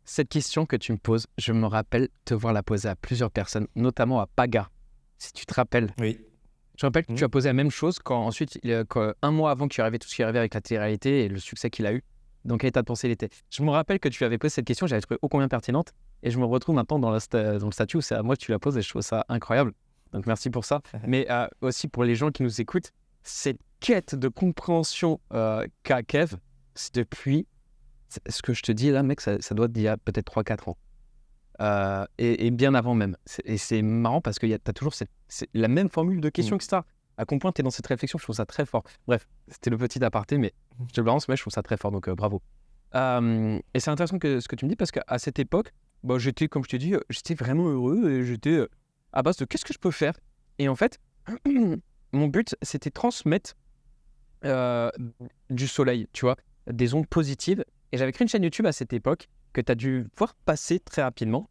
Cette question que tu me poses, je me rappelle te voir la poser à plusieurs personnes, notamment à Paga, si tu te rappelles. Oui. Je rappelle que tu as posé la même chose quand ensuite, un mois avant qu'il arrivait tout ce qui arrivait avec la télé-réalité et le succès qu'il a eu. Dans quel état de pensée il était? Je me rappelle que tu avais posé cette question, j'avais trouvé ô combien pertinente. Et je me retrouve maintenant dans le statut où c'est à moi que tu la poses et je trouve ça incroyable. Donc merci pour ça. Mais aussi pour les gens qui nous écoutent, cette quête de compréhension qu'a Kev, c'est depuis, ce que je te dis là, mec, ça doit être d'il y a peut-être 3-4 ans. Et bien avant même. Et c'est marrant parce que tu as toujours c'est la même formule de question que ça. À quel point tu es dans cette réflexion, je trouve ça très fort. Bref, c'était le petit aparté, mais je te le balance, mais je trouve ça très fort, donc bravo. Et c'est intéressant ce que tu me dis parce qu'à cette époque, j'étais, comme je t'ai dit, j'étais vraiment heureux et j'étais à base de qu'est-ce que je peux faire. Et en fait, mon but, c'était transmettre du soleil, tu vois, des ondes positives. Et j'avais créé une chaîne YouTube à cette époque que tu as dû voir passer très rapidement,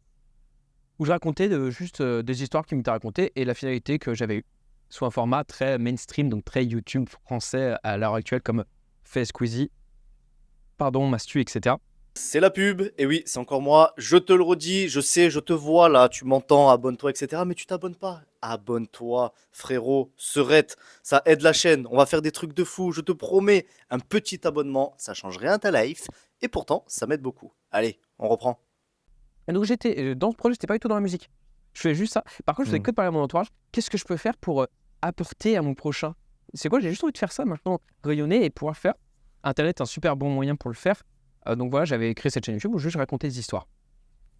où je racontais juste des histoires qui m'étaient racontées et la finalité que j'avais eue, sous un format très mainstream, donc très YouTube français à l'heure actuelle, comme Fait Squeezie, Mastu, etc. C'est la pub, et oui, c'est encore moi, je te le redis, je sais, je te vois là, tu m'entends, abonne-toi, etc. Mais tu t'abonnes pas. Abonne-toi, frérot, serette, ça aide la chaîne, on va faire des trucs de fou, je te promets. Un petit abonnement, ça change rien à ta life, et pourtant, ça m'aide beaucoup. Allez, on reprend. Et donc j'étais dans ce projet, j'étais pas du tout dans la musique. Je faisais juste ça. Par contre, je faisais que de parler à mon entourage. Qu'est-ce que je peux faire pour apporter à mon prochain? C'est quoi? J'ai juste envie de faire ça maintenant, rayonner et pouvoir faire. Internet est un super bon moyen pour le faire. Donc voilà, j'avais créé cette chaîne YouTube où je racontais des histoires.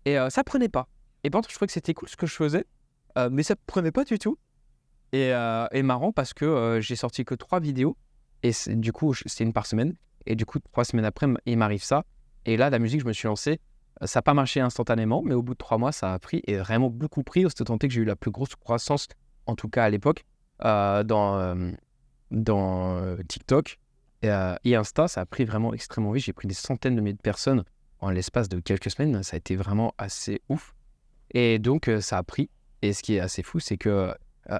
Et ça prenait pas. Et pourtant, je trouvais que c'était cool ce que je faisais, mais ça prenait pas du tout. Et marrant parce que j'ai sorti que 3 vidéos. Et du coup, c'était une par semaine. Et du coup, 3 semaines après, il m'arrive ça. Et là, la musique, je me suis lancé. Ça n'a pas marché instantanément, mais au bout de 3 mois, ça a pris et vraiment beaucoup pris. C'était tant que j'ai eu la plus grosse croissance, en tout cas à l'époque, dans TikTok et Insta. Ça a pris vraiment extrêmement vite. J'ai pris des centaines de milliers de personnes en l'espace de quelques semaines. Ça a été vraiment assez ouf. Et donc, ça a pris. Et ce qui est assez fou, c'est que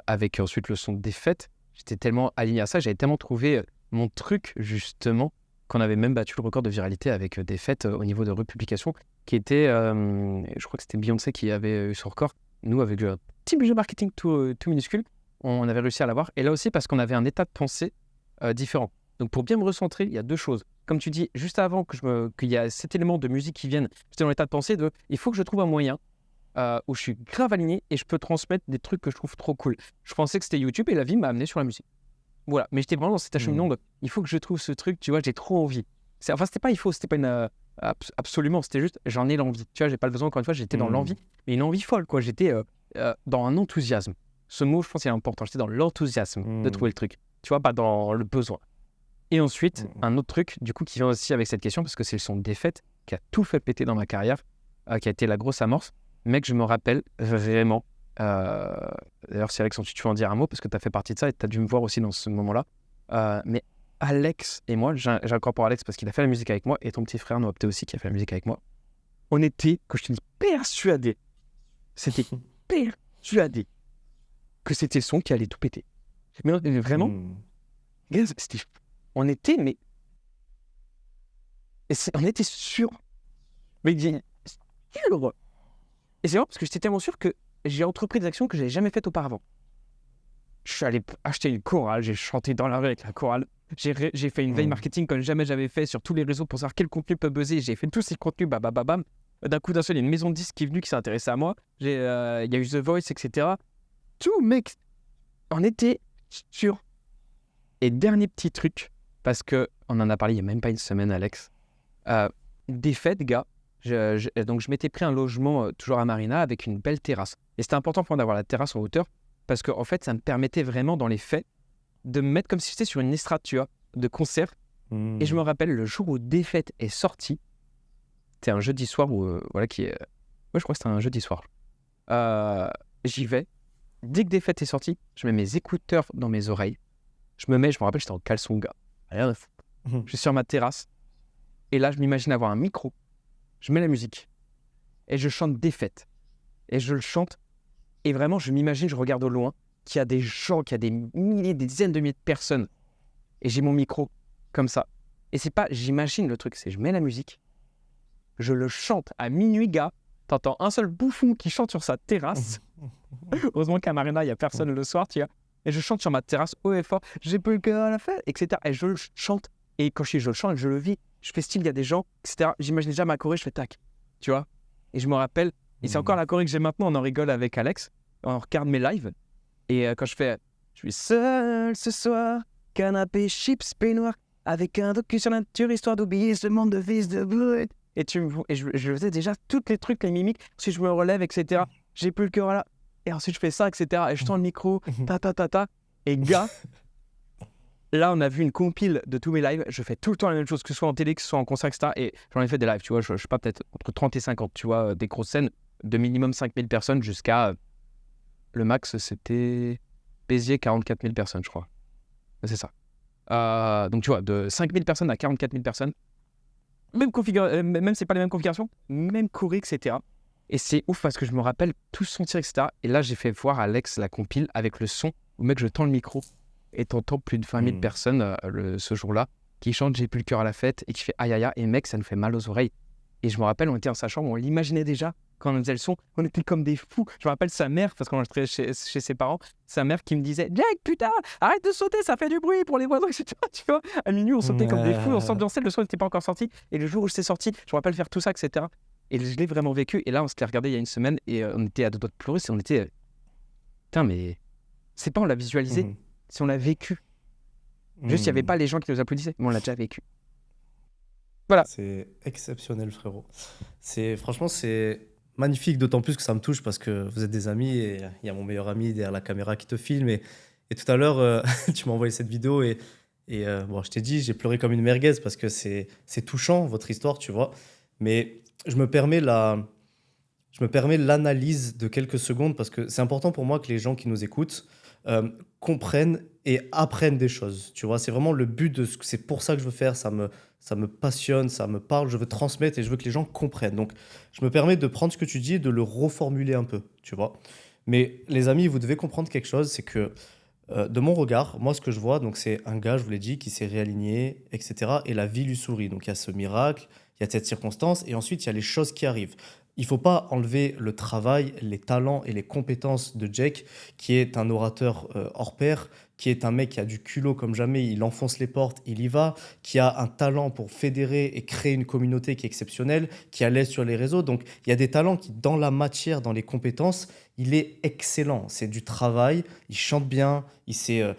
avec ensuite le son des fêtes, j'étais tellement aligné à ça. J'avais tellement trouvé mon truc, justement, qu'on avait même battu le record de viralité avec des fêtes au niveau de republication, qui était, je crois que c'était Beyoncé qui avait eu ce record. Nous, avec un petit budget marketing tout minuscule, on avait réussi à l'avoir. Et là aussi, parce qu'on avait un état de pensée différent. Donc, pour bien me recentrer, il y a 2 choses. comme tu dis, juste avant qu'il y a cet élément de musique qui vienne, j'étais dans l'état de pensée de il faut que je trouve un moyen où je suis grave aligné et je peux transmettre des trucs que je trouve trop cool. Je pensais que c'était YouTube et la vie m'a amené sur la musique. Voilà, mais j'étais vraiment dans cet acheminement de il faut que je trouve ce truc, tu vois, j'ai trop envie. Enfin, c'était pas il faut, c'était pas une. Absolument, c'était juste j'en ai l'envie. Tu vois, j'ai pas le besoin, encore une fois, j'étais dans l'envie, mais une envie folle, quoi. J'étais dans un enthousiasme. Ce mot, je pense, il est important. J'étais dans l'enthousiasme de trouver le truc, tu vois, pas dans le besoin. Et ensuite, un autre truc, du coup, qui vient aussi avec cette question, parce que c'est le son de défaite qui a tout fait péter dans ma carrière, qui a été la grosse amorce. Mec, je me rappelle vraiment. D'ailleurs, si Alex, tu veux en dire un mot, parce que tu as fait partie de ça et tu as dû me voir aussi dans ce moment-là. Mais Alex et moi, j'incorpore Alex parce qu'il a fait la musique avec moi, et ton petit frère Noapté aussi qui a fait la musique avec moi. On était, que je te dis, persuadés. C'était persuadés que c'était le son qui allait tout péter. Mais vraiment, c'était, on était, mais. On était sûr. Mais sûr. Et c'est vrai parce que j'étais tellement sûr que j'ai entrepris des actions que je n'avais jamais faites auparavant. Je suis allé acheter une chorale, j'ai chanté dans la rue avec la chorale. J'ai fait une veille marketing comme jamais j'avais fait sur tous les réseaux pour savoir quel contenu peut buzzer. J'ai fait tous ces contenus, bam. D'un coup d'un seul, il y a une maison de disques qui est venue, qui s'est intéressée à moi. Il y a eu The Voice, etc. Tout, mec, on était sûr. Et dernier petit truc, parce qu'on en a parlé il n'y a même pas une semaine, Alex. Des fêtes, gars. Donc, je m'étais pris un logement toujours à Marina avec une belle terrasse. Et c'était important pour moi d'avoir la terrasse en hauteur parce que, en fait, ça me permettait vraiment dans les fêtes de me mettre comme si j'étais sur une estrade, tu vois, de concert. Et je me rappelle le jour où Des Fêtes est sorti, c'était un jeudi soir où, moi, je crois que c'était un jeudi soir. J'y vais. Dès que Des Fêtes est sorti, je mets mes écouteurs dans mes oreilles. Je me rappelle, j'étais en caleçon, gars. Rien de fou. Je suis sur ma terrasse. Et là, je m'imagine avoir un micro. Je mets la musique et je chante Des Fêtes. Et je le chante et vraiment, je m'imagine, je regarde au loin, qu'il y a des gens, qu'il y a des milliers, des dizaines de milliers de personnes. Et j'ai mon micro comme ça. Et c'est pas, j'imagine le truc, c'est je mets la musique, je le chante à minuit, gars. T'entends un seul bouffon qui chante sur sa terrasse. Heureusement qu'à Marina, il n'y a personne le soir, tu vois. Et je chante sur ma terrasse haut et fort. J'ai plus le cœur à la fête, etc. Et je le chante. Et quand je le chante, je le vis. Je fais style, il y a des gens, etc. J'imagine déjà ma choré, je fais tac, tu vois. Et je me rappelle, et c'est encore la choré que j'ai maintenant, on en rigole avec Alex, on regarde mes lives. Et quand je suis seul ce soir, canapé, chips, peignoir, avec un docu sur la nature, histoire d'oublier ce monde de fils de brut. Et je faisais déjà tous les trucs, les mimiques, si je me relève, etc. J'ai plus le cœur là. Et ensuite, je fais ça, etc. Et je tends le micro, ta. Et gars, là, on a vu une compile de tous mes lives. Je fais tout le temps la même chose, que ce soit en télé, que ce soit en concert, etc. Et j'en ai fait des lives, tu vois. Je sais pas, peut-être entre 30 et 50, tu vois, des grosses scènes de minimum 5000 personnes jusqu'à. Le max, c'était Béziers, 44 000 personnes, je crois. C'est ça. Donc, tu vois, de 5000 personnes à 44 000 personnes. Même c'est pas les mêmes configurations, même choré, etc. Et c'est ouf parce que je me rappelle tout sentir, etc. Et là, j'ai fait voir Alex la compile avec le son où, mec, je tends le micro et t'entends plus de 20 000 personnes ce jour-là qui chantent J'ai plus le cœur à la fête et qui fait aïe aïe aïe. Et mec, ça nous fait mal aux oreilles. Et je me rappelle, on était dans sa chambre, on l'imaginait déjà quand on faisait le son. On était comme des fous. Je me rappelle sa mère, parce qu'on entrait chez ses parents, sa mère qui me disait Jack, putain, arrête de sauter, ça fait du bruit pour les voisins, etc. Tu vois, à minuit, on sautait comme des fous, on s'ambiançait, le son n'était pas encore sorti. Et le jour où j'étais sorti, je me rappelle faire tout ça, etc. Et je l'ai vraiment vécu. Et là, on s'était regardé il y a une semaine et on était à deux doigts de pleurer. On était. Putain, mais c'est pas on l'a visualisé, c'est on l'a vécu. Juste, il n'y avait pas les gens qui nous applaudissaient, mais on l'a déjà vécu. Voilà. C'est exceptionnel, frérot. Franchement, c'est magnifique, d'autant plus que ça me touche parce que vous êtes des amis et il y a mon meilleur ami derrière la caméra qui te filme. Et tout à l'heure, tu m'as envoyé cette vidéo et bon, je t'ai dit, j'ai pleuré comme une merguez parce que c'est touchant, votre histoire, tu vois. Mais je me permets l'analyse de quelques secondes parce que c'est important pour moi que les gens qui nous écoutent comprennent et apprennent des choses. Tu vois, c'est vraiment le but c'est pour ça que je veux faire. Ça me passionne, ça me parle. Je veux transmettre et je veux que les gens comprennent. Donc, je me permets de prendre ce que tu dis et de le reformuler un peu. Tu vois. Mais les amis, vous devez comprendre quelque chose, c'est que de mon regard, moi, ce que je vois, donc c'est un gars, je vous l'ai dit, qui s'est réaligné, etc. Et la vie lui sourit. Donc, il y a ce miracle, il y a cette circonstance, et ensuite, il y a les choses qui arrivent. Il ne faut pas enlever le travail, les talents et les compétences de Jake, qui est un orateur hors pair, qui est un mec qui a du culot comme jamais, il enfonce les portes, il y va, qui a un talent pour fédérer et créer une communauté qui est exceptionnelle, qui est à l'aise sur les réseaux. Donc, il y a des talents qui, dans la matière, dans les compétences, il est excellent. C'est du travail, il chante bien, il s'est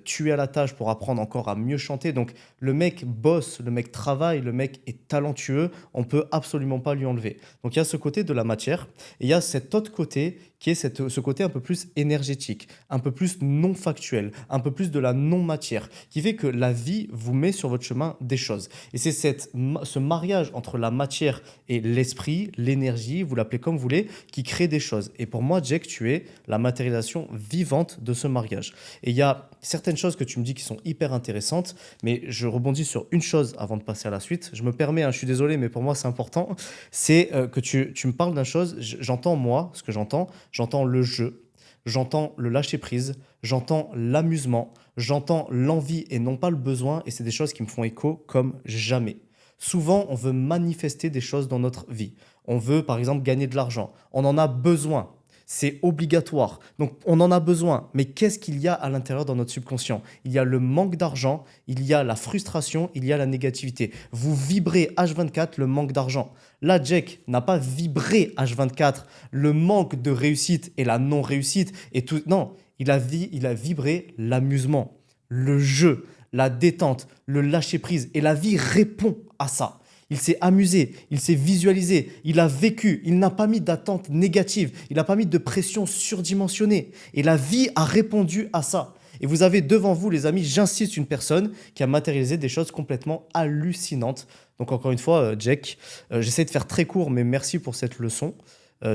tué à la tâche pour apprendre encore à mieux chanter. Donc, le mec bosse, le mec travaille, le mec est talentueux, on peut absolument pas lui enlever. Donc, il y a ce côté de la matière et il y a cet autre côté qui est ce côté un peu plus énergétique, un peu plus non factuel, un peu plus de la non-matière, qui fait que la vie vous met sur votre chemin des choses. Et c'est ce mariage entre la matière et l'esprit, l'énergie, vous l'appelez comme vous voulez, qui crée des choses. Et pour moi, Jake, tu es la matérialisation vivante de ce mariage. Et il y a certaines choses que tu me dis qui sont hyper intéressantes, mais je rebondis sur une chose avant de passer à la suite. Je me permets, je suis désolé, mais pour moi, c'est important. C'est que tu me parles d'une chose, j'entends moi, ce que j'entends le jeu, j'entends le lâcher-prise, j'entends l'amusement, j'entends l'envie et non pas le besoin, et c'est des choses qui me font écho comme jamais. Souvent, on veut manifester des choses dans notre vie. On veut, par exemple, gagner de l'argent. On en a besoin. C'est obligatoire. Donc, on en a besoin. Mais qu'est-ce qu'il y a à l'intérieur dans notre subconscient? Il y a le manque d'argent, il y a la frustration, il y a la négativité. Vous vibrez H24 le manque d'argent. Là, Jack n'a pas vibré H24 le manque de réussite et la non-réussite et tout. Non, il a vibré l'amusement, le jeu, la détente, le lâcher-prise. Et la vie répond à ça. Il s'est amusé, il s'est visualisé, il a vécu, il n'a pas mis d'attente négative, il n'a pas mis de pression surdimensionnée. Et la vie a répondu à ça. Et vous avez devant vous, les amis, j'insiste, une personne qui a matérialisé des choses complètement hallucinantes. Donc encore une fois, Jack, j'essaie de faire très court, mais merci pour cette leçon.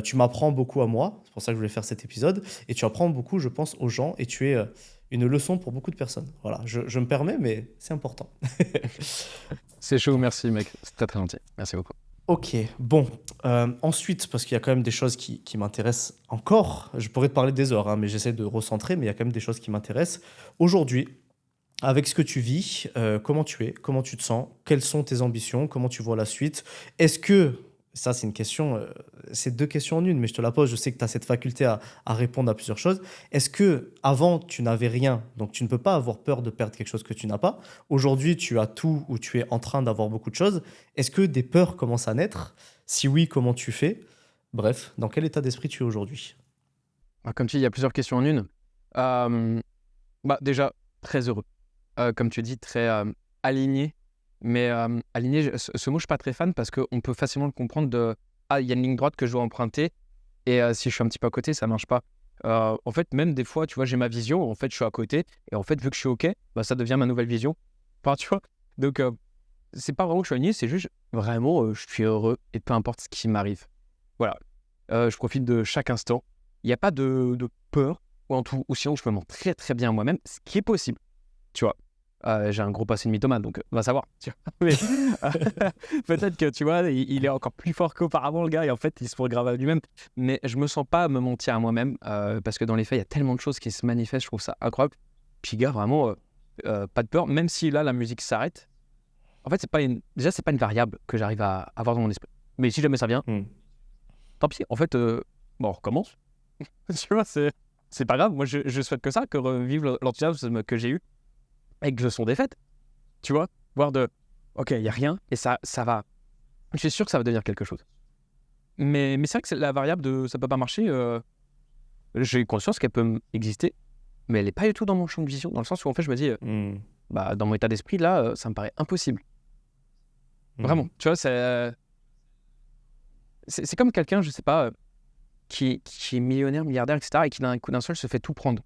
Tu m'apprends beaucoup à moi, c'est pour ça que je voulais faire cet épisode. Et tu apprends beaucoup, je pense, aux gens. Et tu es une leçon pour beaucoup de personnes. Voilà, je me permets, mais c'est important. C'est chaud, merci mec, c'est très très gentil, merci beaucoup. Ok, bon. Ensuite, parce qu'il y a quand même des choses qui m'intéressent encore, je pourrais te parler des heures, mais j'essaie de recentrer, mais il y a quand même des choses qui m'intéressent. Aujourd'hui, avec ce que tu vis, comment tu es, comment tu te sens, quelles sont tes ambitions, comment tu vois la suite? Est-ce que, ça c'est une question, c'est deux questions en une, mais je te la pose, je sais que tu as cette faculté à répondre à plusieurs choses. Est-ce que avant tu n'avais rien, donc tu ne peux pas avoir peur de perdre quelque chose que tu n'as pas? Aujourd'hui, tu as tout ou tu es en train d'avoir beaucoup de choses. Est-ce que des peurs commencent à naître? Si oui, comment tu fais? Bref, dans quel état d'esprit tu es aujourd'hui? Comme tu dis, il y a plusieurs questions en une. Déjà, très heureux. Comme tu dis, très aligné. Mais aligné, ce mot, je suis pas très fan parce qu'on peut facilement le comprendre de « Ah, il y a une ligne droite que je dois emprunter et si je suis un petit peu à côté, ça marche pas. » En fait, même des fois, tu vois, j'ai ma vision, en fait, je suis à côté et en fait, vu que je suis OK, ça devient ma nouvelle vision. Enfin, tu vois, donc c'est pas vraiment que je suis aligné, c'est juste vraiment, je suis heureux et peu importe ce qui m'arrive. Voilà. Je profite de chaque instant. Il n'y a pas de peur ou sinon je me mens très très bien à moi-même, ce qui est possible, tu vois. J'ai un gros passé de mythomane, donc on va savoir. Tu vois. Mais, peut-être que tu vois, il est encore plus fort qu'auparavant, le gars, et en fait, il se prograve à lui-même. Mais je me sens pas me mentir à moi-même, parce que dans les faits, il y a tellement de choses qui se manifestent, je trouve ça incroyable. Puis, gars, vraiment, pas de peur, même si là, la musique s'arrête. En fait, déjà, c'est pas une variable que j'arrive à avoir dans mon esprit. Mais si jamais ça vient, tant pis. En fait, on recommence. Tu vois, c'est pas grave. Moi, je souhaite que ça, que revivre l'enthousiasme que j'ai eu. Et que je son défaite, tu vois, voir ok, il n'y a rien, et ça va, je suis sûr que ça va devenir quelque chose. Mais c'est vrai que la variable de ça peut pas marcher, j'ai conscience qu'elle peut exister, mais elle n'est pas du tout dans mon champ de vision, dans le sens où en fait je me dis, dans mon état d'esprit, là, ça me paraît impossible. Vraiment, tu vois, c'est comme quelqu'un, je sais pas, qui est millionnaire, milliardaire, etc., et qui d'un coup d'un seul se fait tout prendre.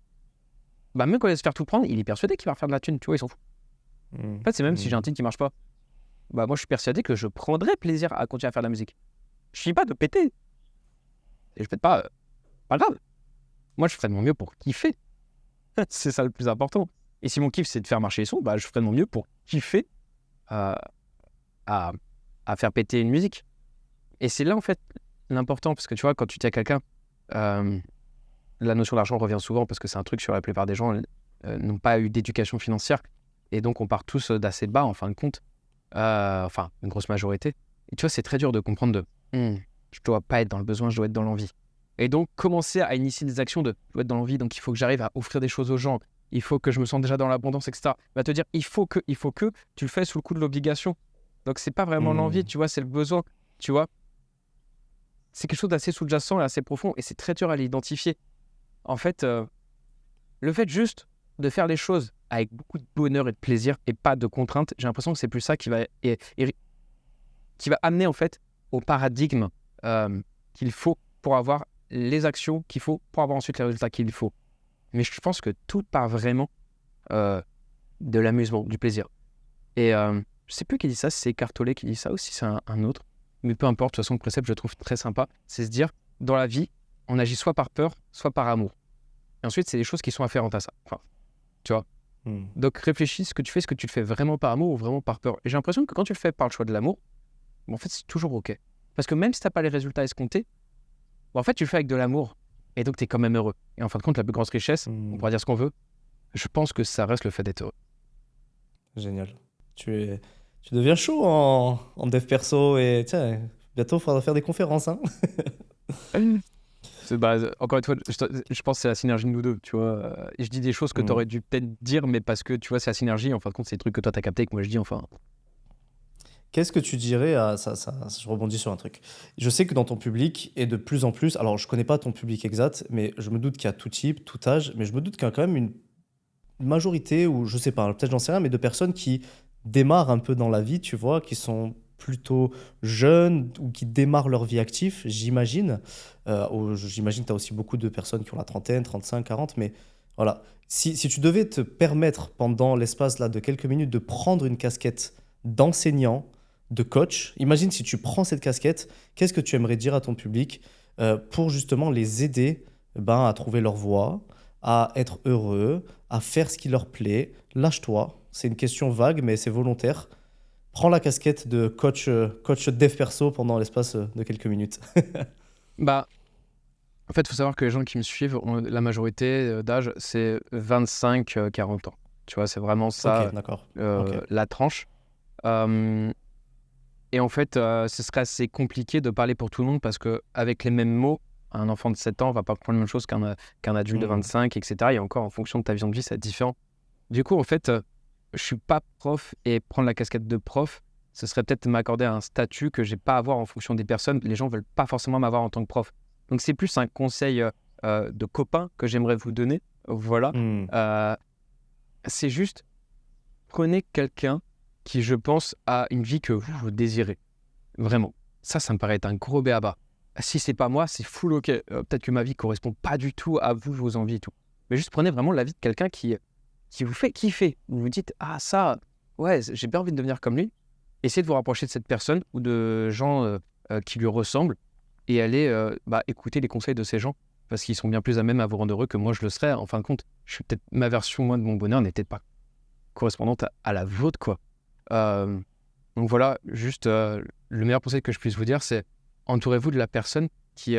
Même quand il va se faire tout prendre, il est persuadé qu'il va refaire de la thune, tu vois, il s'en fout. En fait, c'est même si j'ai un titre qui marche pas. Moi, je suis persuadé que je prendrais plaisir à continuer à faire de la musique. Je finis pas de péter. Et je pète pas, pas grave. Moi, je ferai de mon mieux pour kiffer. C'est ça le plus important. Et si mon kiff, c'est de faire marcher les sons, je ferai de mon mieux pour kiffer à faire péter une musique. Et c'est là, en fait, l'important, parce que tu vois, quand tu dis à quelqu'un... la notion d'argent revient souvent parce que c'est un truc sur la plupart des gens n'ont pas eu d'éducation financière et donc on part tous d'assez bas en fin de compte, une grosse majorité. Et tu vois, c'est très dur de comprendre je dois pas être dans le besoin, je dois être dans l'envie. Et donc commencer à initier des actions de je dois être dans l'envie, donc il faut que j'arrive à offrir des choses aux gens, il faut que je me sente déjà dans l'abondance, etc. Il va te dire, il faut que, tu le fais sous le coup de l'obligation. Donc, c'est pas vraiment l'envie, tu vois, c'est le besoin, tu vois. C'est quelque chose d'assez sous-jacent et assez profond, et c'est très dur à l'identifier. En fait, le fait juste de faire les choses avec beaucoup de bonheur et de plaisir et pas de contraintes, j'ai l'impression que c'est plus ça qui va amener en fait au paradigme qu'il faut pour avoir les actions qu'il faut pour avoir ensuite les résultats qu'il faut. Mais je pense que tout part vraiment de l'amusement, du plaisir. Et je sais plus qui dit ça, si c'est Eckhart Tolle qui dit ça ou si c'est un autre. Mais peu importe, de toute façon, le précepte, je le trouve très sympa. C'est se dire, dans la vie, on agit soit par peur, soit par amour. Et ensuite, c'est des choses qui sont afférentes à ça. Enfin, tu vois. Donc, réfléchis, ce que tu le fais vraiment par amour ou vraiment par peur. Et j'ai l'impression que quand tu le fais par le choix de l'amour, en fait, c'est toujours OK. Parce que même si tu n'as pas les résultats escomptés, en fait, tu le fais avec de l'amour. Et donc, tu es quand même heureux. Et en fin de compte, la plus grosse richesse, on pourra dire ce qu'on veut, je pense que ça reste le fait d'être heureux. Génial. Tu deviens chaud en dev perso et tiens, bientôt, il faudra faire des conférences. Hein. Encore une fois, je pense que c'est la synergie de nous deux, tu vois. Et je dis des choses que tu aurais dû peut-être dire, mais parce que, tu vois, c'est la synergie. En fin de compte, c'est des trucs que toi, tu as capté et que moi, je dis, enfin... Qu'est-ce que tu dirais à ça, je rebondis sur un truc. Je sais que dans ton public, et de plus en plus, alors je connais pas ton public exact, mais je me doute qu'il y a tout type, tout âge, mais je me doute qu'il y a quand même une majorité, ou je sais pas, peut-être j'en sais rien, mais de personnes qui démarrent un peu dans la vie, tu vois, qui sont plutôt jeunes ou qui démarrent leur vie active, j'imagine. J'imagine que tu as aussi beaucoup de personnes qui ont la trentaine, 35, 40, mais voilà. Si tu devais te permettre pendant l'espace là, de quelques minutes de prendre une casquette d'enseignant, de coach, imagine si tu prends cette casquette, qu'est-ce que tu aimerais dire à ton public pour justement les aider à trouver leur voie, à être heureux, à faire ce qui leur plaît. Lâche-toi, c'est une question vague mais c'est volontaire. Prends la casquette de coach dev perso pendant l'espace de quelques minutes. En fait, il faut savoir que les gens qui me suivent, la majorité d'âge, c'est 25-40 ans. Tu vois, c'est vraiment ça, Ok, d'accord. la tranche. Et en fait, ce serait assez compliqué de parler pour tout le monde parce qu'avec les mêmes mots, un enfant de 7 ans ne va pas prendre la même chose qu'un adulte de 25, etc. Et encore, en fonction de ta vision de vie, c'est différent. Du coup, en fait, je ne suis pas prof et prendre la casquette de prof, ce serait peut-être m'accorder un statut que je n'ai pas à avoir en fonction des personnes. Les gens ne veulent pas forcément m'avoir en tant que prof. Donc, c'est plus un conseil de copain que j'aimerais vous donner. Voilà. C'est juste, prenez quelqu'un qui, je pense, a une vie que vous désirez. Vraiment. Ça me paraît être un gros béaba. Si c'est pas moi, c'est full OK. Peut-être que ma vie correspond pas du tout à vous, vos envies et tout. Mais juste prenez vraiment la vie de quelqu'un qui vous fait kiffer. Vous vous dites, ah ça, ouais, j'ai bien envie de devenir comme lui. Essayez de vous rapprocher de cette personne ou de gens qui lui ressemblent et allez écouter les conseils de ces gens parce qu'ils sont bien plus à même à vous rendre heureux que moi je le serais. En fin de compte, ma version moi de mon bonheur n'était pas correspondante à la vôtre, quoi. Donc voilà, juste le meilleur conseil que je puisse vous dire, c'est entourez-vous de la personne qui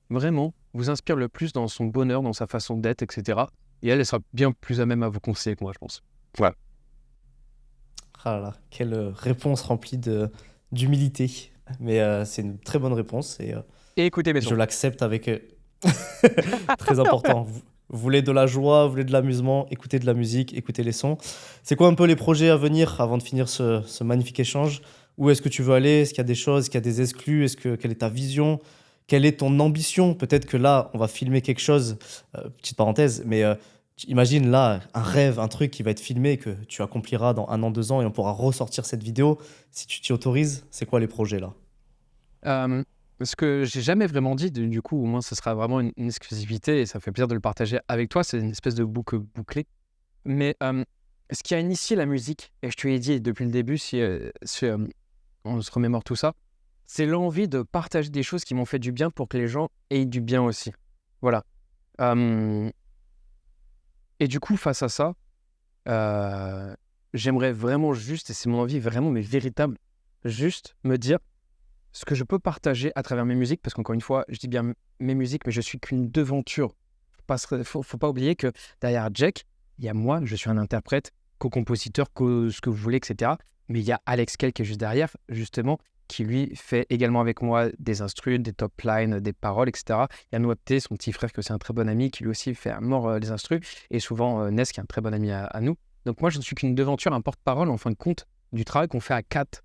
vraiment vous inspire le plus dans son bonheur, dans sa façon d'être, etc. Et elle sera bien plus à même à vous conseiller que moi, je pense. Voilà. Ah là là, quelle réponse remplie d'humilité. Mais c'est une très bonne réponse et écoutez mes sons. Je l'accepte avec... Très important. Vous voulez de la joie, vous voulez de l'amusement, écoutez de la musique, écoutez les sons. C'est quoi un peu les projets à venir avant de finir ce magnifique échange? Où est-ce que tu veux aller? Est-ce qu'il y a des choses? Est-ce qu'il y a des exclus? Quelle est ta vision? Quelle est ton ambition? Peut-être que là, on va filmer quelque chose, petite parenthèse, mais imagine là un rêve, un truc qui va être filmé, que tu accompliras dans 1 an, 2 ans et on pourra ressortir cette vidéo. Si tu t'y autorises, c'est quoi les projets là? Ce que j'ai jamais vraiment dit, du coup, au moins, ce sera vraiment une exclusivité et ça fait plaisir de le partager avec toi. C'est une espèce de boucle bouclée. Mais ce qui a initié la musique, et je te l'ai dit depuis le début, si on se remémore tout ça, c'est l'envie de partager des choses qui m'ont fait du bien pour que les gens aient du bien aussi. Voilà. Et du coup, face à ça, j'aimerais vraiment juste, et c'est mon envie vraiment, mais véritable, juste me dire ce que je peux partager à travers mes musiques, parce qu'encore une fois, je dis bien mes musiques, mais je suis qu'une devanture. Faut pas oublier que derrière Jack, il y a moi, je suis un interprète, co-compositeur, ce que vous voulez, etc. Mais il y a Alex Kell qui est juste derrière, justement, qui lui fait également avec moi des instrus, des top lines, des paroles, etc. Il y a Noapté, son petit frère, qui est aussi un très bon ami, qui lui aussi fait à mort les instrus. Et souvent Ness, qui est un très bon ami à nous. Donc moi, je ne suis qu'une devanture, un porte-parole, en fin de compte, du travail qu'on fait à 4.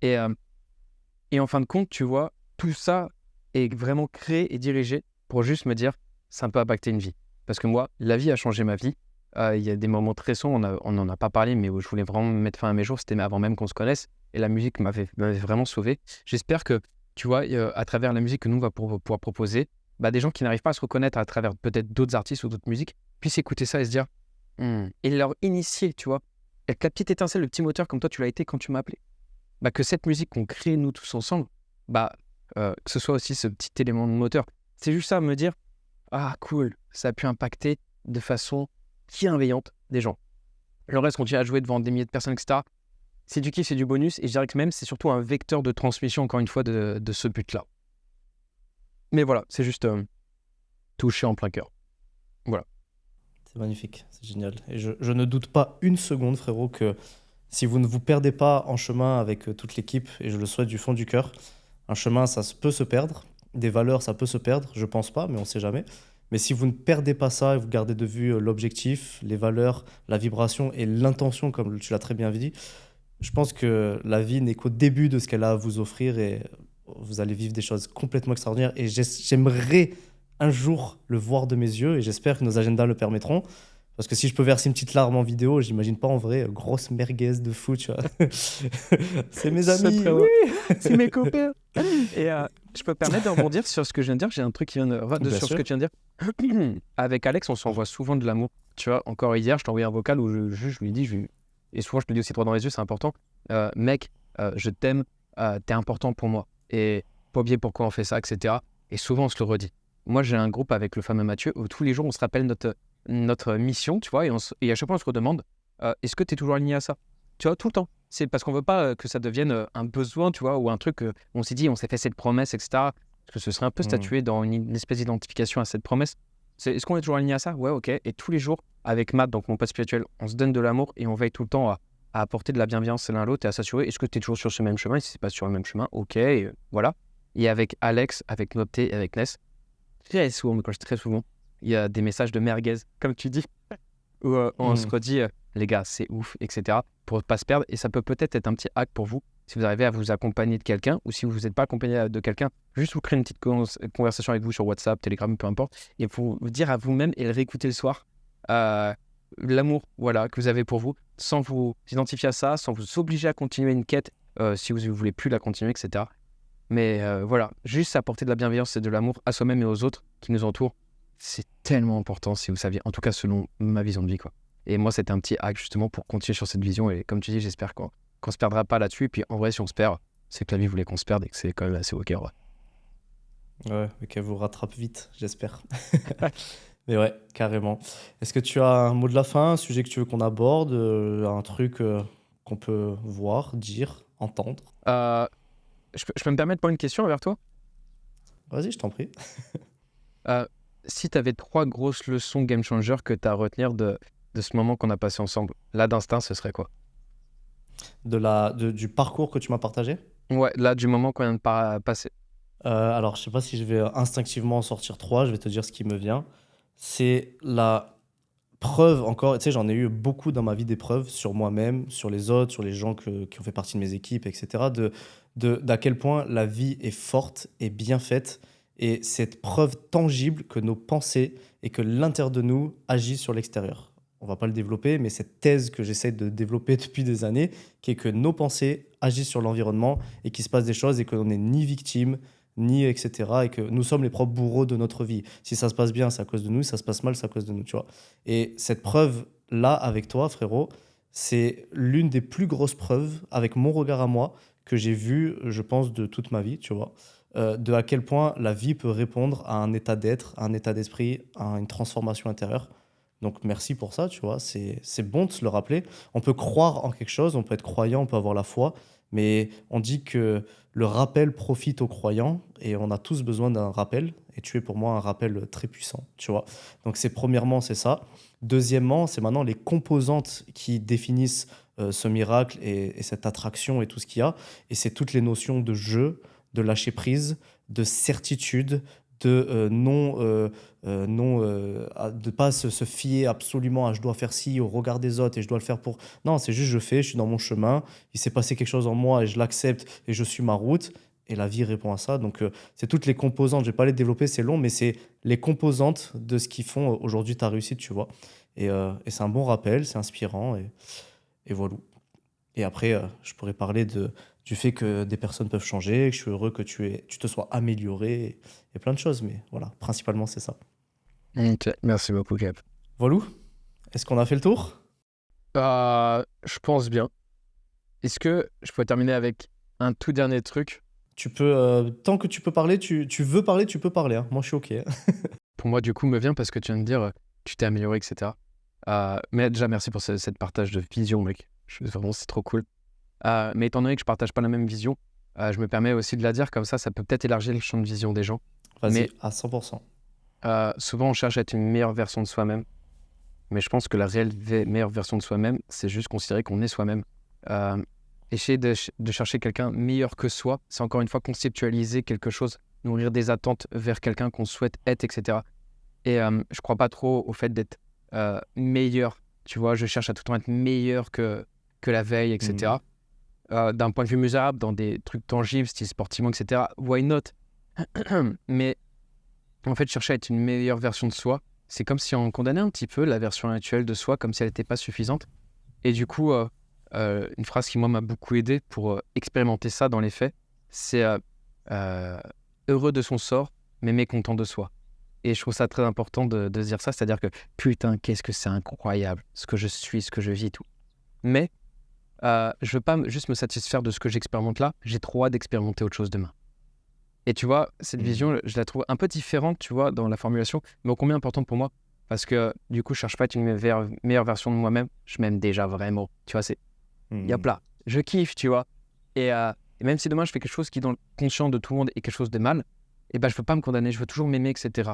Et, et en fin de compte, tu vois, tout ça est vraiment créé et dirigé pour juste me dire, ça peut impacter une vie. Parce que moi, la vie a changé ma vie. Il y a des moments très sombres, on n'en a pas parlé, mais où je voulais vraiment mettre fin à mes jours, c'était avant même qu'on se connaisse. Et la musique m'avait vraiment sauvé. J'espère que, tu vois, à travers la musique que nous, on va pouvoir proposer, des gens qui n'arrivent pas à se reconnaître à travers peut-être d'autres artistes ou d'autres musiques, puissent écouter ça et se dire, et leur initier, tu vois, avec la petite étincelle, le petit moteur, comme toi, tu l'as été quand tu m'as appelé. Que cette musique qu'on crée, nous tous ensemble, que ce soit aussi ce petit élément de moteur. C'est juste ça, me dire, ah cool, ça a pu impacter de façon bienveillante des gens. Le reste, continue à jouer devant des milliers de personnes, etc. C'est du kiff, c'est du bonus, et je dirais que même, c'est surtout un vecteur de transmission, encore une fois, de ce but-là. Mais voilà, c'est juste touché en plein cœur. Voilà. C'est magnifique, c'est génial. Et je ne doute pas une seconde, frérot, que si vous ne vous perdez pas en chemin avec toute l'équipe, et je le souhaite du fond du cœur, un chemin, ça peut se perdre. Des valeurs, ça peut se perdre. Je pense pas, mais on sait jamais. Mais si vous ne perdez pas ça et vous gardez de vue l'objectif, les valeurs, la vibration et l'intention, comme tu l'as très bien dit, je pense que la vie n'est qu'au début de ce qu'elle a à vous offrir et vous allez vivre des choses complètement extraordinaires. Et j'aimerais un jour le voir de mes yeux et j'espère que nos agendas le permettront. Parce que si je peux verser une petite larme en vidéo, j'imagine pas en vrai, grosse merguez de fou, tu vois. C'est mes amis, oui. C'est mes copains. Et je peux me permettre de rebondir sur ce que je viens de dire. J'ai un truc qui vient sur ce que tu viens de dire. Avec Alex, on s'envoie souvent de l'amour. Tu vois, encore hier, je t'ai envoyé un vocal où je lui ai dit, et souvent je te le dis aussi droit dans les yeux, c'est important. Mec, je t'aime, t'es important pour moi. Et pas oublier pourquoi on fait ça, etc. Et souvent, on se le redit. Moi, j'ai un groupe avec le fameux Mathieu où tous les jours, on se rappelle notre mission, tu vois, et à chaque fois, on se redemande, est-ce que tu es toujours aligné à ça? Tu vois, tout le temps. C'est parce qu'on veut pas que ça devienne un besoin, tu vois, ou un truc, on s'est dit, on s'est fait cette promesse, etc. Parce que ce serait un peu statué dans une espèce d'identification à cette promesse. Est-ce qu'on est toujours aligné à ça? Ouais, ok. Et tous les jours, avec Matt, donc mon pote spirituel, on se donne de l'amour et on veille tout le temps à apporter de la bienveillance l'un à l'autre et à s'assurer, est-ce que tu es toujours sur ce même chemin? Et si c'est pas sur le même chemin, ok, voilà. Et avec Alex, avec Nopté et avec Ness, très souvent, il y a des messages de merguez, comme tu dis, où on se redit, les gars, c'est ouf, etc., pour ne pas se perdre. Et ça peut peut-être être un petit hack pour vous, si vous arrivez à vous accompagner de quelqu'un, ou si vous n'êtes pas accompagné de quelqu'un, juste vous créer une petite conversation avec vous sur WhatsApp, Telegram, peu importe, et vous dire à vous-même et le réécouter le soir, l'amour que vous avez pour vous, sans vous identifier à ça, sans vous obliger à continuer une quête, si vous ne voulez plus la continuer, etc. Mais voilà, juste apporter de la bienveillance et de l'amour à soi-même et aux autres qui nous entourent, c'est tellement important, si vous saviez, en tout cas selon ma vision de vie, quoi. Et moi, c'était un petit hack justement pour continuer sur cette vision. Et comme tu dis, j'espère qu'on se perdra pas là-dessus. Et puis en vrai, si on se perd, c'est que la vie voulait qu'on se perde et que c'est quand même assez ok. Ouais, mais qu'elle vous rattrape vite, j'espère. Mais ouais, carrément. Est-ce que tu as un mot de la fin, un sujet que tu veux qu'on aborde, un truc qu'on peut voir, dire, entendre? Je peux me permettre de poser une question envers toi? Vas-y, je t'en prie. Si tu avais 3 grosses leçons game changer que tu as à retenir de ce moment qu'on a passé ensemble, là d'instinct, ce serait quoi? Du parcours que tu m'as partagé? Ouais, là du moment qu'on vient de passer. Alors, je sais pas si je vais instinctivement en sortir 3, je vais te dire ce qui me vient. C'est la preuve encore, tu sais, j'en ai eu beaucoup dans ma vie des preuves sur moi-même, sur les autres, sur les gens qui ont fait partie de mes équipes, etc. D'à quel point la vie est forte et bien faite. Et cette preuve tangible que nos pensées et que l'intérieur de nous agissent sur l'extérieur. On va pas le développer, mais cette thèse que j'essaie de développer depuis des années, qui est que nos pensées agissent sur l'environnement et qu'il se passe des choses et qu'on n'est ni victime, ni etc. Et que nous sommes les propres bourreaux de notre vie. Si ça se passe bien, c'est à cause de nous. Si ça se passe mal, c'est à cause de nous, tu vois. Et cette preuve-là, avec toi, frérot, c'est l'une des plus grosses preuves, avec mon regard à moi, que j'ai vu, je pense, de toute ma vie, tu vois. De à quel point la vie peut répondre à un état d'être, à un état d'esprit, à une transformation intérieure. Donc merci pour ça, tu vois, c'est bon de se le rappeler. On peut croire en quelque chose, on peut être croyant, on peut avoir la foi, mais on dit que le rappel profite aux croyants et on a tous besoin d'un rappel. Et tu es pour moi un rappel très puissant, tu vois. Donc premièrement, c'est ça. Deuxièmement, c'est maintenant les composantes qui définissent ce miracle et cette attraction et tout ce qu'il y a. Et c'est toutes les notions de jeu, de lâcher prise, de certitude, de de pas se fier absolument à je dois faire ci au regard des autres et je dois le faire pour. Non, c'est juste je fais, je suis dans mon chemin, il s'est passé quelque chose en moi et je l'accepte et je suis ma route. Et la vie répond à ça. Donc, c'est toutes les composantes. Je vais pas les développer, c'est long, mais c'est les composantes de ce qui font aujourd'hui ta réussite, tu vois. Et c'est un bon rappel, c'est inspirant. Et voilà. Et après, je pourrais parler du fait que des personnes peuvent changer, que je suis heureux que tu te sois amélioré et plein de choses. Mais voilà, principalement, c'est ça. Ok, merci beaucoup, Cap. Voilà. Est-ce qu'on a fait le tour? Je pense bien. Est-ce que je peux terminer avec un tout dernier truc? Tu peux, tant que tu peux parler, tu veux parler, tu peux parler. Hein. Moi, je suis OK. Hein. Pour moi, du coup, me vient parce que tu viens de dire tu t'es amélioré, etc. Mais déjà, merci pour cette partage de vision, mec. Vraiment, c'est trop cool. Mais étant donné que je partage pas la même vision, je me permets aussi de la dire comme ça peut peut-être élargir le champ de vision des gens. Vas-y, Mais à 100%. souvent, on cherche à être une meilleure version de soi-même. Mais je pense que la réelle meilleure version de soi-même, c'est juste considérer qu'on est soi-même. Essayer de chercher quelqu'un meilleur que soi, c'est encore une fois conceptualiser quelque chose, nourrir des attentes vers quelqu'un qu'on souhaite être, etc. Et je crois pas trop au fait d'être meilleur. Tu vois, je cherche à tout le temps être meilleur que la veille, etc. D'un point de vue mesurable, dans des trucs tangibles, style sportivement, etc. Why not? Mais en fait, chercher à être une meilleure version de soi, c'est comme si on condamnait un petit peu la version actuelle de soi, comme si elle n'était pas suffisante. Et du coup, une phrase qui, moi, m'a beaucoup aidé pour expérimenter ça dans les faits, c'est heureux de son sort, mais mécontent de soi. Et je trouve ça très important de se dire ça, c'est-à-dire que putain, qu'est-ce que c'est incroyable, ce que je suis, ce que je vis, tout. Mais je veux pas juste me satisfaire de ce que j'expérimente là, j'ai trop hâte d'expérimenter autre chose demain. Et tu vois, cette vision, je la trouve un peu différente, tu vois, dans la formulation, mais ô combien importante pour moi. Parce que du coup, je cherche pas à être une meilleure version de moi-même, je m'aime déjà vraiment. Tu vois, c'est yop là, je kiffe, tu vois. Et même si demain je fais quelque chose qui, dans le conscient de tout le monde, est quelque chose de mal, et ben je veux pas me condamner, je veux toujours m'aimer, etc.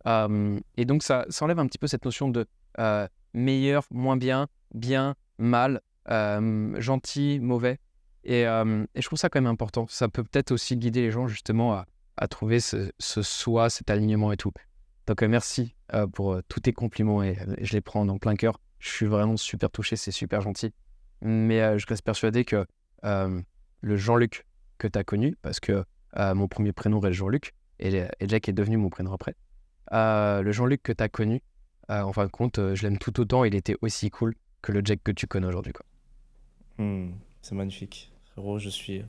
Et donc ça enlève un petit peu cette notion de meilleur, moins bien, mal, gentil, mauvais. Et je trouve ça quand même important. Ça peut peut-être aussi guider les gens justement à trouver ce soi, cet alignement et tout. Donc merci pour tous tes compliments et je les prends dans plein cœur. Je suis vraiment super touché, c'est super gentil. Mais je reste persuadé que le Jean-Luc que tu as connu, parce que mon premier prénom est Jean-Luc et Jack est devenu mon prénom après. Le Jean-Luc que tu as connu, en fin de compte, je l'aime tout autant, il était aussi cool que le Jack que tu connais aujourd'hui, quoi. C'est magnifique. Frérot, je suis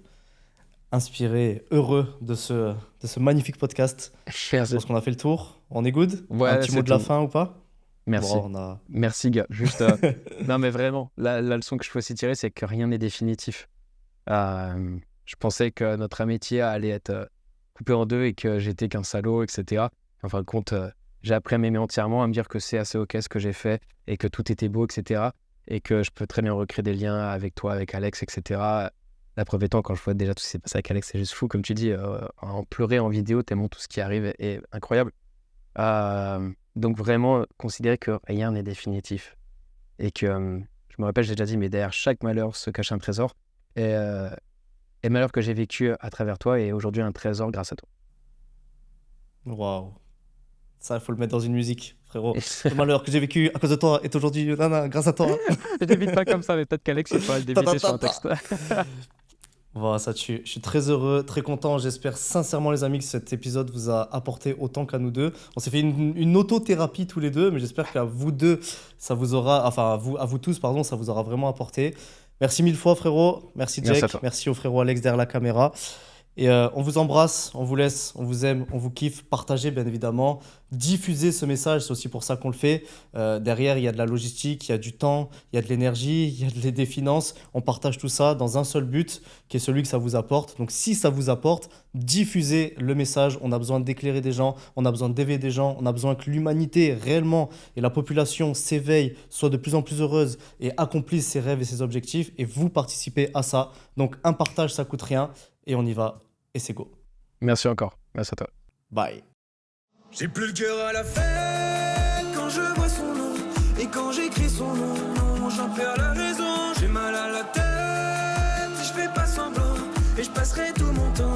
inspiré, heureux de ce magnifique podcast. Je pense qu'on a fait le tour. On est good? Ouais, un petit mot de la fin ou pas? Merci. Bon, Merci, gars. Juste, non, mais vraiment, la leçon que je peux aussi tirer, c'est que rien n'est définitif. Je pensais que notre amitié allait être coupée en deux et que j'étais qu'un salaud, etc. En fin de compte, j'ai appris à m'aimer entièrement, à me dire que c'est assez ok ce que j'ai fait et que tout était beau, etc. Et que je peux très bien recréer des liens avec toi, avec Alex, etc. La preuve étant, quand je vois déjà tout ce qui s'est passé avec Alex, c'est juste fou. Comme tu dis, en pleurer en vidéo, tellement tout ce qui arrive est incroyable. Donc vraiment, considérer que rien n'est définitif. Et que, je me rappelle, j'ai déjà dit, mais derrière chaque malheur se cache un trésor. Et le malheur que j'ai vécu à travers toi est aujourd'hui un trésor grâce à toi. Waouh. Ça, il faut le mettre dans une musique, frérot. Le malheur que j'ai vécu à cause de toi est aujourd'hui grâce à toi. Je débite pas comme ça, mais peut-être qu'Alex, il pourra le débiter sur un texte. Voilà, ça tue. Je suis très heureux, très content. J'espère sincèrement, les amis, que cet épisode vous a apporté autant qu'à nous deux. On s'est fait une autothérapie tous les deux, mais j'espère qu'à vous deux, ça vous aura, enfin, à vous tous, pardon, ça vous aura vraiment apporté. Merci mille fois, frérot. Merci, Jack. Merci au frérot Alex derrière la caméra. Et on vous embrasse, on vous laisse, on vous aime, on vous kiffe. Partagez, bien évidemment. Diffusez ce message, c'est aussi pour ça qu'on le fait. Derrière, il y a de la logistique, il y a du temps, il y a de l'énergie, il y a des finances. On partage tout ça dans un seul but, qui est celui que ça vous apporte. Donc, si ça vous apporte, diffusez le message. On a besoin d'éclairer des gens, on a besoin d'éveiller des gens, on a besoin que l'humanité, réellement, et la population s'éveille, soit de plus en plus heureuse et accomplisse ses rêves et ses objectifs. Et vous participez à ça. Donc, un partage, ça coûte rien. Et on y va, et c'est go. Merci encore, merci à toi. Bye. J'ai plus le cœur à la fête quand je vois son nom. Et quand j'écris son nom, j'en perds la raison. J'ai mal à la passerai tout mon temps